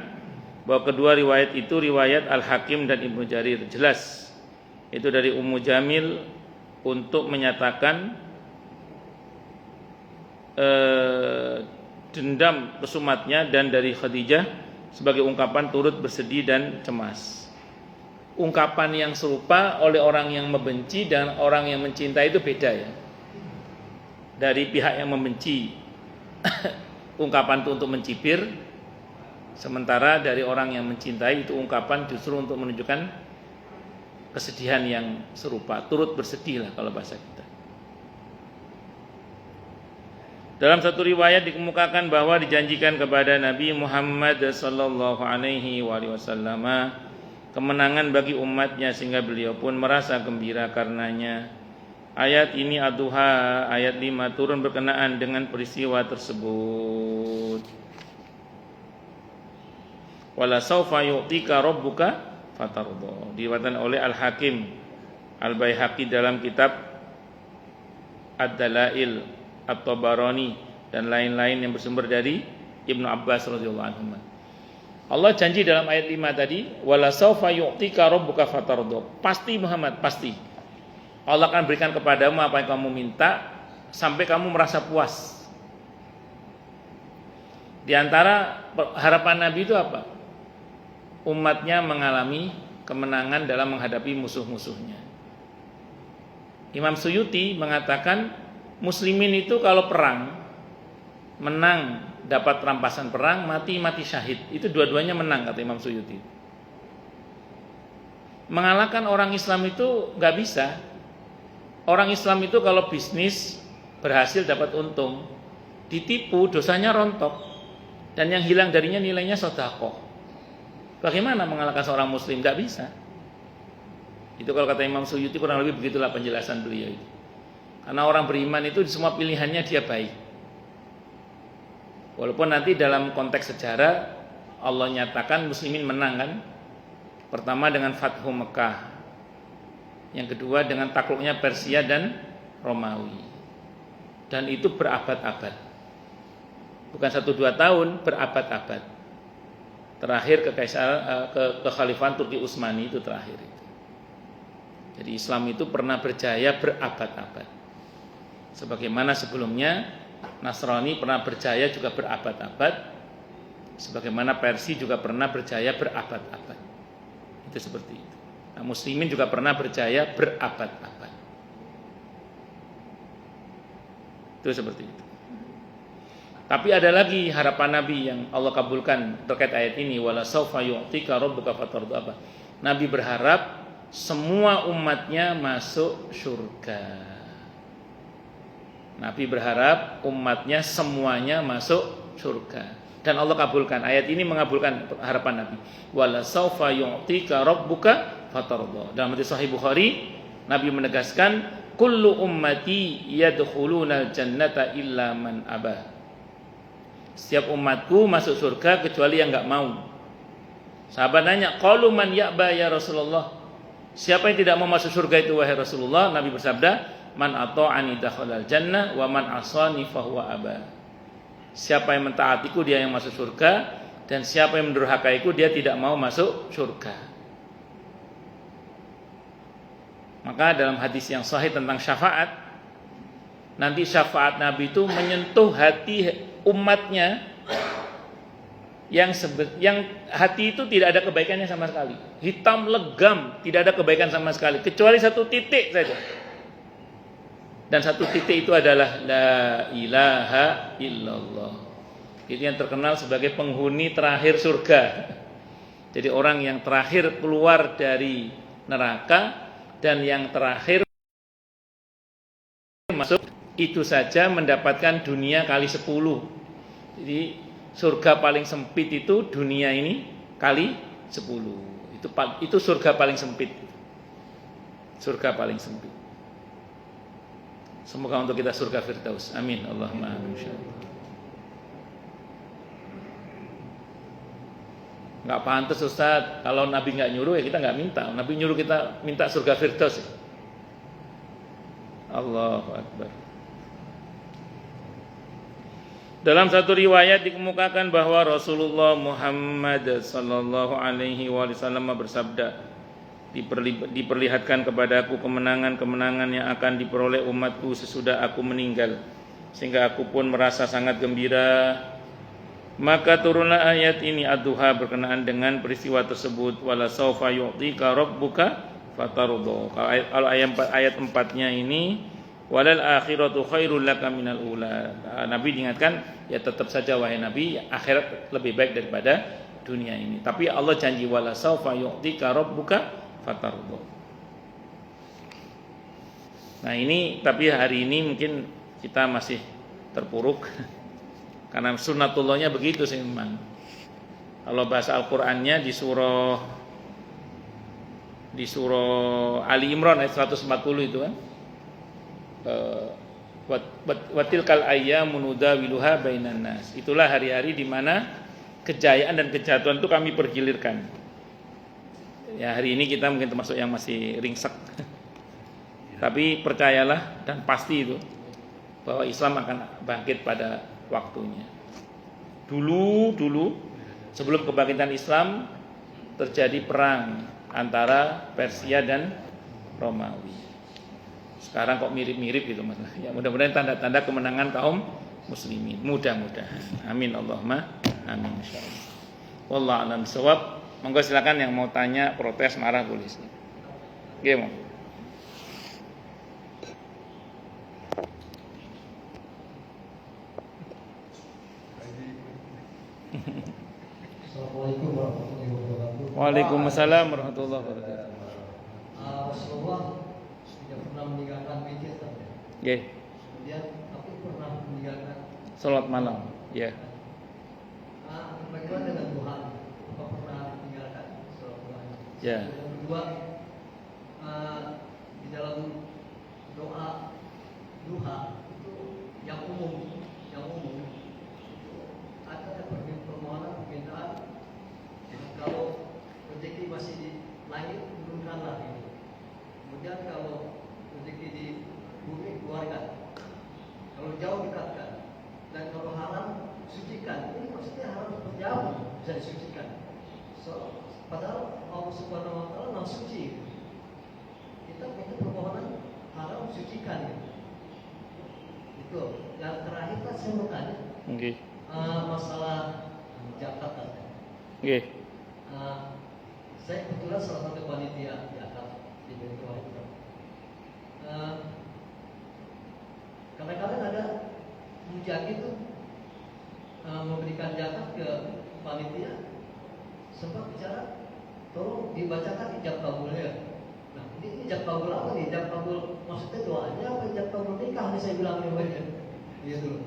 bahwa kedua riwayat itu riwayat Al-Hakim dan Ibnu Jarir. Jelas itu dari Ummu Jamil untuk menyatakan dendam kesumatnya, dan dari Khadijah sebagai ungkapan turut bersedih dan cemas. Ungkapan yang serupa oleh orang yang membenci dan orang yang mencintai itu beda ya. Dari pihak yang membenci ungkapan itu untuk mencibir, sementara dari orang yang mencintai itu ungkapan justru untuk menunjukkan kesedihan yang serupa, turut bersedih lah kalau bahasa kita. Dalam satu riwayat dikemukakan bahwa dijanjikan kepada Nabi Muhammad sallallahu alaihi wasallam kemenangan bagi umatnya sehingga beliau pun merasa gembira karenanya. Ayat ini Ad-Duha ayat 5 turun berkenaan dengan peristiwa tersebut. Wala saufa yu'tika rabbuka fatardha. Diriwayatkan oleh Al-Hakim Al-Baihaqi dalam kitab Ad-Dalail, At-Tabarani dan lain-lain yang bersumber dari Ibnu Abbas radhiyallahu anhu. Allah janji dalam ayat 5 tadi, wala saufa yu'tika rabbuka fatardha. Pasti Muhammad, pasti Allah akan berikan kepadamu apa yang kamu minta sampai kamu merasa puas. Di antara harapan Nabi itu apa? Umatnya mengalami kemenangan dalam menghadapi musuh-musuhnya. Imam Suyuti mengatakan muslimin itu kalau perang menang, dapat rampasan perang, mati syahid. Itu dua-duanya menang kata Imam Suyuti. Mengalahkan orang Islam itu gak bisa. Orang Islam itu kalau bisnis berhasil dapat untung, ditipu dosanya rontok, dan yang hilang darinya nilainya sedekah. Bagaimana mengalahkan seorang muslim? Gak bisa. Itu kalau kata Imam Suyuti kurang lebih begitulah penjelasan beliau itu. Karena orang beriman itu di semua pilihannya dia baik. Walaupun nanti dalam konteks sejarah Allah nyatakan muslimin menang kan. Pertama dengan Fathu Mekah, yang kedua dengan takluknya Persia dan Romawi. Dan itu berabad-abad. Bukan 1-2 tahun, berabad-abad. Terakhir kekhalifahan Turki Utsmani itu terakhir itu. Jadi Islam itu pernah berjaya berabad-abad. Sebagaimana sebelumnya Nasrani pernah berjaya juga berabad-abad. Sebagaimana Persia juga pernah berjaya berabad-abad. Itu seperti itu. Nah, muslimin juga pernah berjaya berabad-abad. Itu seperti itu. Tapi ada lagi harapan Nabi yang Allah kabulkan terkait ayat ini, wala saufa yu'tika rabbuka fatardha. Apa? Nabi berharap semua umatnya masuk surga. Nabi berharap umatnya semuanya masuk surga. Dan Allah kabulkan. Ayat ini mengabulkan harapan Nabi. Wala saufa yu'tika rabbuka fatardha. Dalam hadis Sahih Bukhari, Nabi menegaskan, kullu ummati yadkhulunal jannata illa man abah. Setiap umatku masuk surga kecuali yang enggak mau. Sahabat nanya, qalu man ya'ba ya Rasulullah? Siapa yang tidak mau masuk surga itu wahai Rasulullah? Nabi bersabda, man ata'ani dakhalal jannah wa man asani fahuwa aba. Siapa yang mentaatiku dia yang masuk surga, dan siapa yang mendurhakaiku dia tidak mau masuk surga. Maka dalam hadis yang sahih tentang syafaat, nanti syafaat Nabi itu menyentuh hati umatnya yang hati itu tidak ada kebaikannya sama sekali. Hitam legam, tidak ada kebaikan sama sekali kecuali satu titik saja. Dan satu titik itu adalah la ilaha illallah. Itu yang terkenal sebagai penghuni terakhir surga. Jadi orang yang terakhir keluar dari neraka dan yang terakhir masuk itu saja mendapatkan dunia kali 10. Jadi surga paling sempit itu dunia ini kali 10. Itu surga paling sempit. Surga paling sempit. Semoga untuk kita surga Firdaus. Amin. Allahumma amin. Nggak pantas Ustaz, kalau Nabi nggak nyuruh ya kita nggak minta. Nabi nyuruh kita minta surga Firdaus. Allahu Akbar. Dalam satu riwayat dikemukakan bahwa Rasulullah Muhammad sallallahu alaihi wasallam bersabda, diperlihatkan kepadaku kemenangan-kemenangan yang akan diperoleh umatku sesudah aku meninggal, sehingga aku pun merasa sangat gembira. Maka turunlah ayat ini ad-duha berkenaan dengan peristiwa tersebut, wala saufa yu'tika rabbuka fatarudhu. Kalau ayat 4-nya ini walal akhiratu khairul laka minal ula. Nabi diingatkan, ya tetap saja wahai Nabi, akhirat lebih baik daripada dunia ini. Tapi Allah janji wala saufa yu'tika rabbuka fatarudhu. Nah ini, tapi hari ini mungkin kita masih terpuruk karena sunnatullahnya begitu sih memang. Kalau bahasa Al-Qur'annya di surah Ali Imran ayat 140 itu kan, watilkal ayyamu nudawiluha bainan nas. Itulah hari-hari di mana kejayaan dan kejatuhan itu kami pergilirkan. Ya hari ini kita mungkin termasuk yang masih ringsek. Tapi percayalah dan pasti itu bahwa Islam akan bangkit pada waktunya. Dulu sebelum kebangkitan Islam terjadi perang antara Persia dan Romawi. Sekarang kok mirip-mirip gitu Mas. Ya mudah-mudahan tanda-tanda kemenangan kaum muslimin. Mudah-mudahan. Amin Allahumma amin insyaallah. Wallahu a'lam bishawab. Monggo silakan yang mau tanya, protes, marah boleh. Nggih, Mo. Assalamualaikum warahmatullahi wabarakatuh. Waalaikumsalam warahmatullahi wabarakatuh. Rasulullah tidak pernah meninggalkan witir tadi. Nggih. Kemudian aku pernah meninggalkan Salat malam. Ya. Bagaimana dengan duha? Apa pernah meninggalkan salat duha? Ya. Yang kedua, di dalam doa duha itu yang umum itu ada permohonan permintaan. Kalau rezeki masih di langit, turunkanlah ini. Kemudian kalau rezeki di bumi, keluarkan. Kalau jauh, dekatkan. Dan kalau haram, sucikan. Ini maksudnya haram jauh bisa disucikan. Padahal Allah Subhanahu wa Ta'ala memang suci. Kita minta permohonan haram, sucikan. Itu. Yang terakhir kan saya mau tanya. Nggih. Masalah zakat. Nggih. Saya kebetulan salah satu panitia zakat di Bengkel. Kadang-kadang ada mujahid itu memberikan zakat ke panitia, sempat bicara, tolong dibacakan ijab kabulnya. Nah, ini ijab kabul apa nih? Ijab kabul maksudnya doanya apa? Ijab kabul nikah nih saya bilang ini gitu.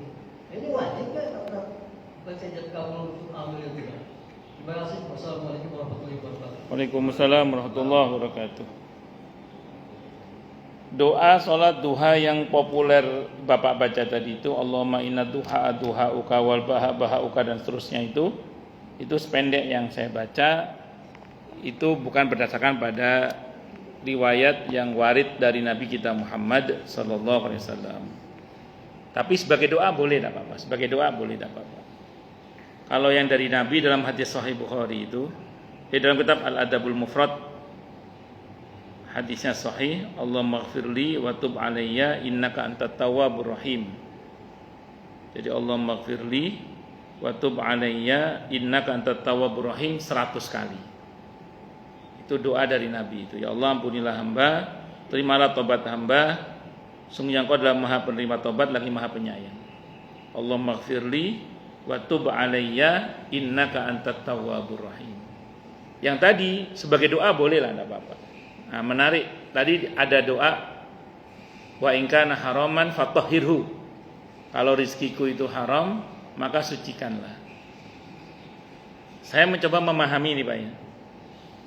Ini wajib kan baca ijab kabul untuk amil itu kan? Terima kasih. Wassalamualaikum warahmatullahi wabarakatuh. Waalaikumsalam warahmatullahi wabarakatuh. Doa salat duha yang populer Bapak baca tadi itu, Allahumma inna duha'uka wal baha'uka dan seterusnya itu sependek yang saya baca, itu bukan berdasarkan pada riwayat yang warid dari Nabi kita Muhammad sallallahu alaihi wasallam. Tapi sebagai doa boleh enggak apa-apa. Sebagai doa boleh enggak apa-apa. Kalau yang dari Nabi dalam hadis Sahih Bukhari itu, di dalam kitab Al-Adabul Mufrad, hadisnya sahih, Allahumma ighfirli wa tub alayya innaka antat tawwabur rahim. Jadi Allahumma ighfirli wa tub alayya innaka antat tawwabur rahim 100 kali. Itu doa dari Nabi itu. Ya Allah, ampunilah hamba, terimalah tobat hamba, sungguh Engkau adalah Maha penerima tobat lagi Maha penyayang. Allahumma ighfirli wa tub alayya innaka antat tawwabur rahim. Yang tadi sebagai doa bolehlah, enggak apa-apa. Nah, menarik. Tadi ada doa wa in kana haraman fatahhirhu. Kalau rizkiku itu haram, maka sucikanlah. Saya mencoba memahami ini, Pak ya.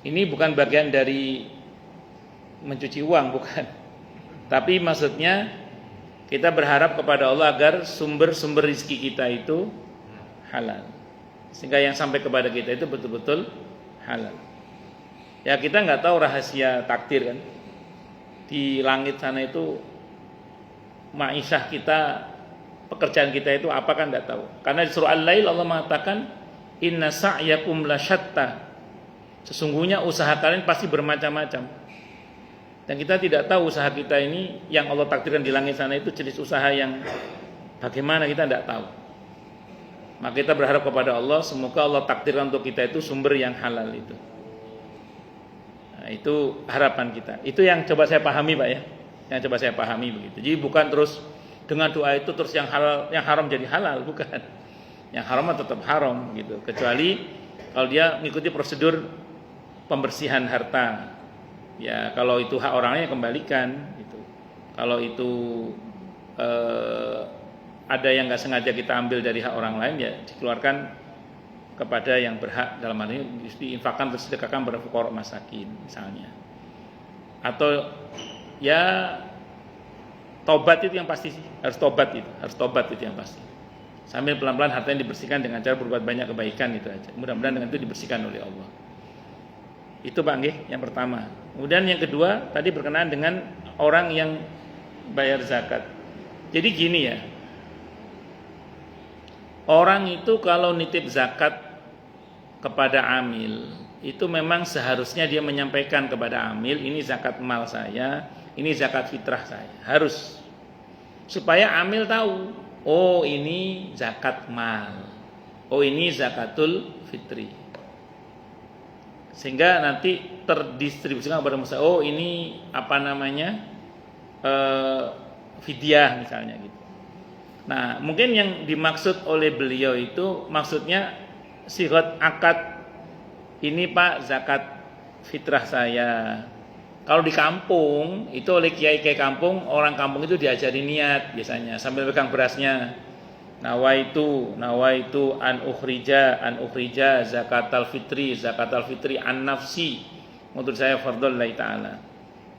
Ini bukan bagian dari mencuci uang, bukan. Tapi maksudnya kita berharap kepada Allah agar sumber-sumber rizki kita itu halal, sehingga yang sampai kepada kita itu betul-betul halal. Ya, kita nggak tahu rahasia takdir kan. Di langit sana itu ma'isyah kita, pekerjaan kita itu apa kan nggak tahu. Karena di surah Al-Lail Allah mengatakan inna sa'yakum lasyatta. Sesungguhnya usaha kalian pasti bermacam-macam. Dan kita tidak tahu usaha kita ini yang Allah takdirkan di langit sana itu jenis usaha yang bagaimana, kita tidak tahu. Maka kita berharap kepada Allah, semoga Allah takdirkan untuk kita itu sumber yang halal itu. Nah, itu harapan kita. Itu yang coba saya pahami, Pak ya. Yang coba saya pahami begitu. Jadi bukan terus dengan doa itu terus yang halal, yang haram jadi halal, bukan. Yang haram tetap haram gitu. Kecuali kalau dia mengikuti prosedur pembersihan harta. Ya, kalau itu hak orangnya kembalikan gitu. Kalau itu ada yang nggak sengaja kita ambil dari hak orang lain, ya dikeluarkan kepada yang berhak, dalam hal ini diinfakkan atau sedekahkan pada fuqara masakin misalnya. Atau ya tobat itu yang pasti, harus tobat itu yang pasti. Sambil pelan-pelan hartanya dibersihkan dengan cara berbuat banyak kebaikan, itu aja. Mudah-mudahan dengan itu dibersihkan oleh Allah. Itu Pak nggih, yang pertama. Kemudian yang kedua tadi berkenaan dengan orang yang bayar zakat. Jadi gini ya. Orang itu kalau nitip zakat kepada amil, itu memang seharusnya dia menyampaikan kepada amil, ini zakat mal saya, ini zakat fitrah saya. Harus. Supaya amil tahu, oh ini zakat mal, oh ini zakatul fitri. Sehingga nanti terdistribusikan kepada masyarakat. Oh ini apa namanya, fidyah misalnya gitu. Nah mungkin yang dimaksud oleh beliau itu maksudnya sigat akad, ini Pak zakat fitrah saya. Kalau di kampung itu oleh kiai-kiai kampung, orang kampung itu diajari niat biasanya sambil pegang berasnya. Nawaitu an ukhrija zakatal fitri an nafsi, untuk saya fardhul lillahi taala.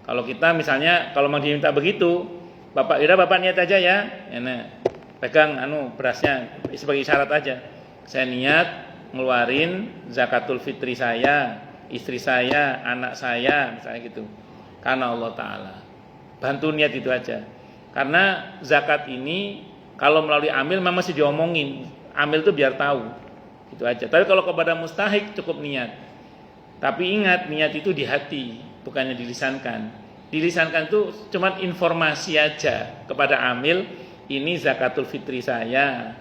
Kalau kita misalnya kalau mau diminta begitu, Bapak niat aja ya. Nah, pegang berasnya sebagai isyarat aja. Saya niat ngeluarin zakatul fitri saya, istri saya, anak saya misalnya gitu. Karena Allah taala. Bantu niat itu aja. Karena zakat ini kalau melalui amil memang masih diomongin. Amil itu biar tahu. Itu aja. Tapi kalau kepada mustahik cukup niat. Tapi ingat, niat itu di hati, bukannya dilisankan. Dilisankan itu cuma informasi aja kepada amil, ini zakatul fitri saya,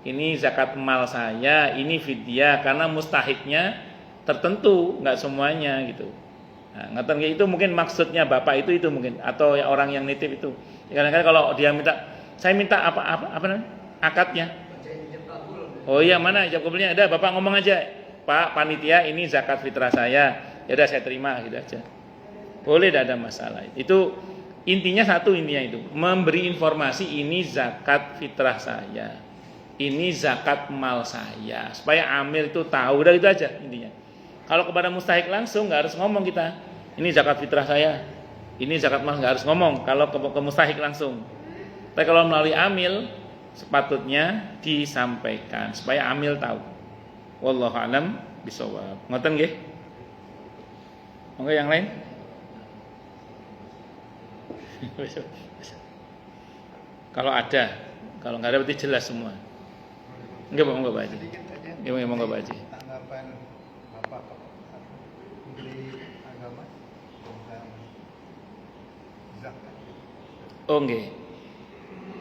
ini zakat mal saya, ini fidyah, karena mustahiknya tertentu, enggak semuanya gitu. Nah, ngeten itu mungkin maksudnya Bapak itu mungkin, atau ya orang yang nitip itu. Kadang-kadang kalau dia minta, saya minta apa namanya? Akadnya. Oh iya, mana ijab kabulnya? Ada, Bapak ngomong aja. Pak panitia, ini zakat fitrah saya. Ya udah saya terima gitu aja. Boleh, tidak ada masalah. Itu intinya satu, intinya itu memberi informasi, ini zakat fitrah saya. Ini zakat mal saya. Supaya amil itu tahu, udah itu aja intinya. Kalau kepada mustahik langsung enggak harus ngomong kita. Ini zakat fitrah saya. Ini zakat mal, enggak harus ngomong kalau ke mustahik langsung. Tapi kalau melalui amil sepatutnya disampaikan supaya amil tahu. Wallahu a'lam bishawab. Ngoten nggih? Monggo yang lain. Kalau ada, kalau enggak ada berarti jelas semua. Enggak, monggo Pak Haji. Nggih, monggo Pak Haji. Tanggapan Bapak Menteri Agama tentang Oh nggih.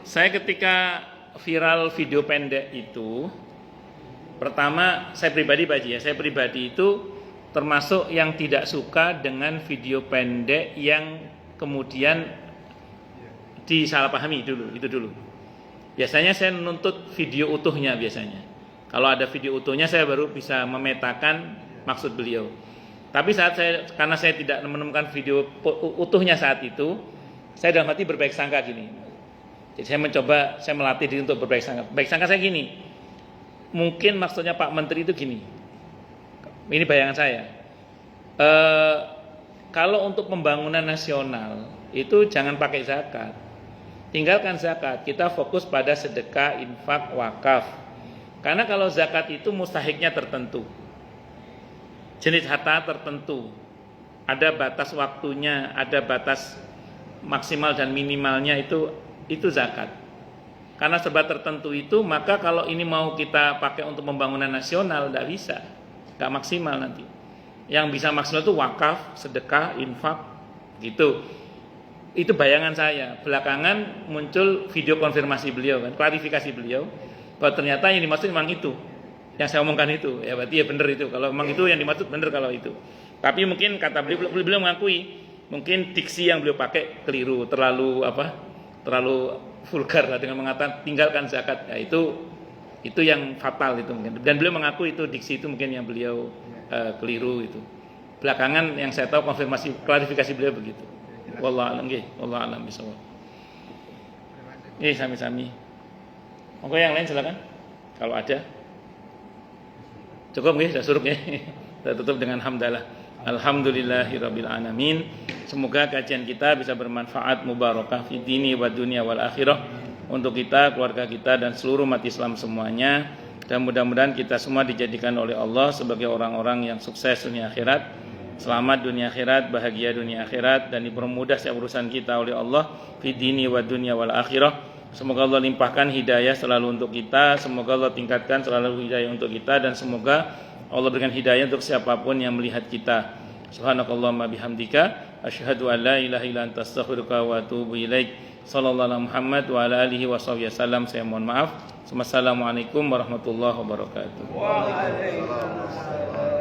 Saya ketika viral video pendek itu, pertama saya pribadi Pak Haji ya, saya pribadi itu termasuk yang tidak suka dengan video pendek yang kemudian disalahpahami dulu, itu dulu. Biasanya saya menuntut video utuhnya biasanya. Kalau ada video utuhnya saya baru bisa memetakan maksud beliau. Tapi karena saya tidak menemukan video utuhnya saat itu, saya dalam hati berbaik sangka gini. Jadi saya melatih diri untuk berbaik sangka. Baik sangka saya gini, mungkin maksudnya Pak Menteri itu gini. Ini bayangan saya. Kalau untuk pembangunan nasional itu jangan pakai zakat. Tinggalkan zakat, kita fokus pada sedekah, infak, wakaf. Karena kalau zakat itu mustahiknya tertentu. Jenis harta tertentu. Ada batas waktunya, ada batas maksimal dan minimalnya itu zakat. Karena sebab tertentu itu, maka kalau ini mau kita pakai untuk pembangunan nasional, tidak bisa. Tidak maksimal nanti. Yang bisa maksimal itu wakaf, sedekah, infak, gitu. Itu bayangan saya. Belakangan muncul video konfirmasi beliau, kan, klarifikasi beliau, bahwa ternyata yang dimaksud memang itu, yang saya omongkan itu. Ya berarti ya benar itu. Kalau memang itu yang dimaksud benar kalau itu. Tapi mungkin kata beliau mengakui, mungkin diksi yang beliau pakai keliru, terlalu vulgar lah dengan mengatakan tinggalkan zakat. Ya, itu yang fatal itu mungkin. Dan beliau mengaku itu diksi itu mungkin yang beliau keliru itu. Belakangan yang saya tahu konfirmasi klarifikasi beliau begitu. Wallahu a'lam nggih, wallahu a'lam bishawab. Sami-sami. Monggo yang lain silakan. Kalau ada. Cukup nggih, sudah suruh nggih. Kita tutup dengan hamdalah. Alhamdulillahirabbil alamin. Semoga kajian kita bisa bermanfaat, mubarakah fi dini wa dunya wal akhirah untuk kita, keluarga kita dan seluruh umat Islam semuanya. Dan mudah-mudahan kita semua dijadikan oleh Allah sebagai orang-orang yang sukses dunia akhirat, selamat dunia akhirat, bahagia dunia akhirat, dan dipermudah setiap urusan kita oleh Allah fi dini wa dunya wal akhirah. Semoga Allah limpahkan hidayah selalu untuk kita, semoga Allah tingkatkan selalu hidayah untuk kita, dan semoga Allah berikan hidayah untuk siapapun yang melihat kita. Subhanakallahumma bihamdika asyhadu an la ilaha illa anta astaghfiruka wa atubu ilaik. Sallallahu alaihi Muhammad wa ala alihi wasallam. Saya mohon maaf. Wassalamualaikum warahmatullahi wabarakatuh. Waalaikumsalam.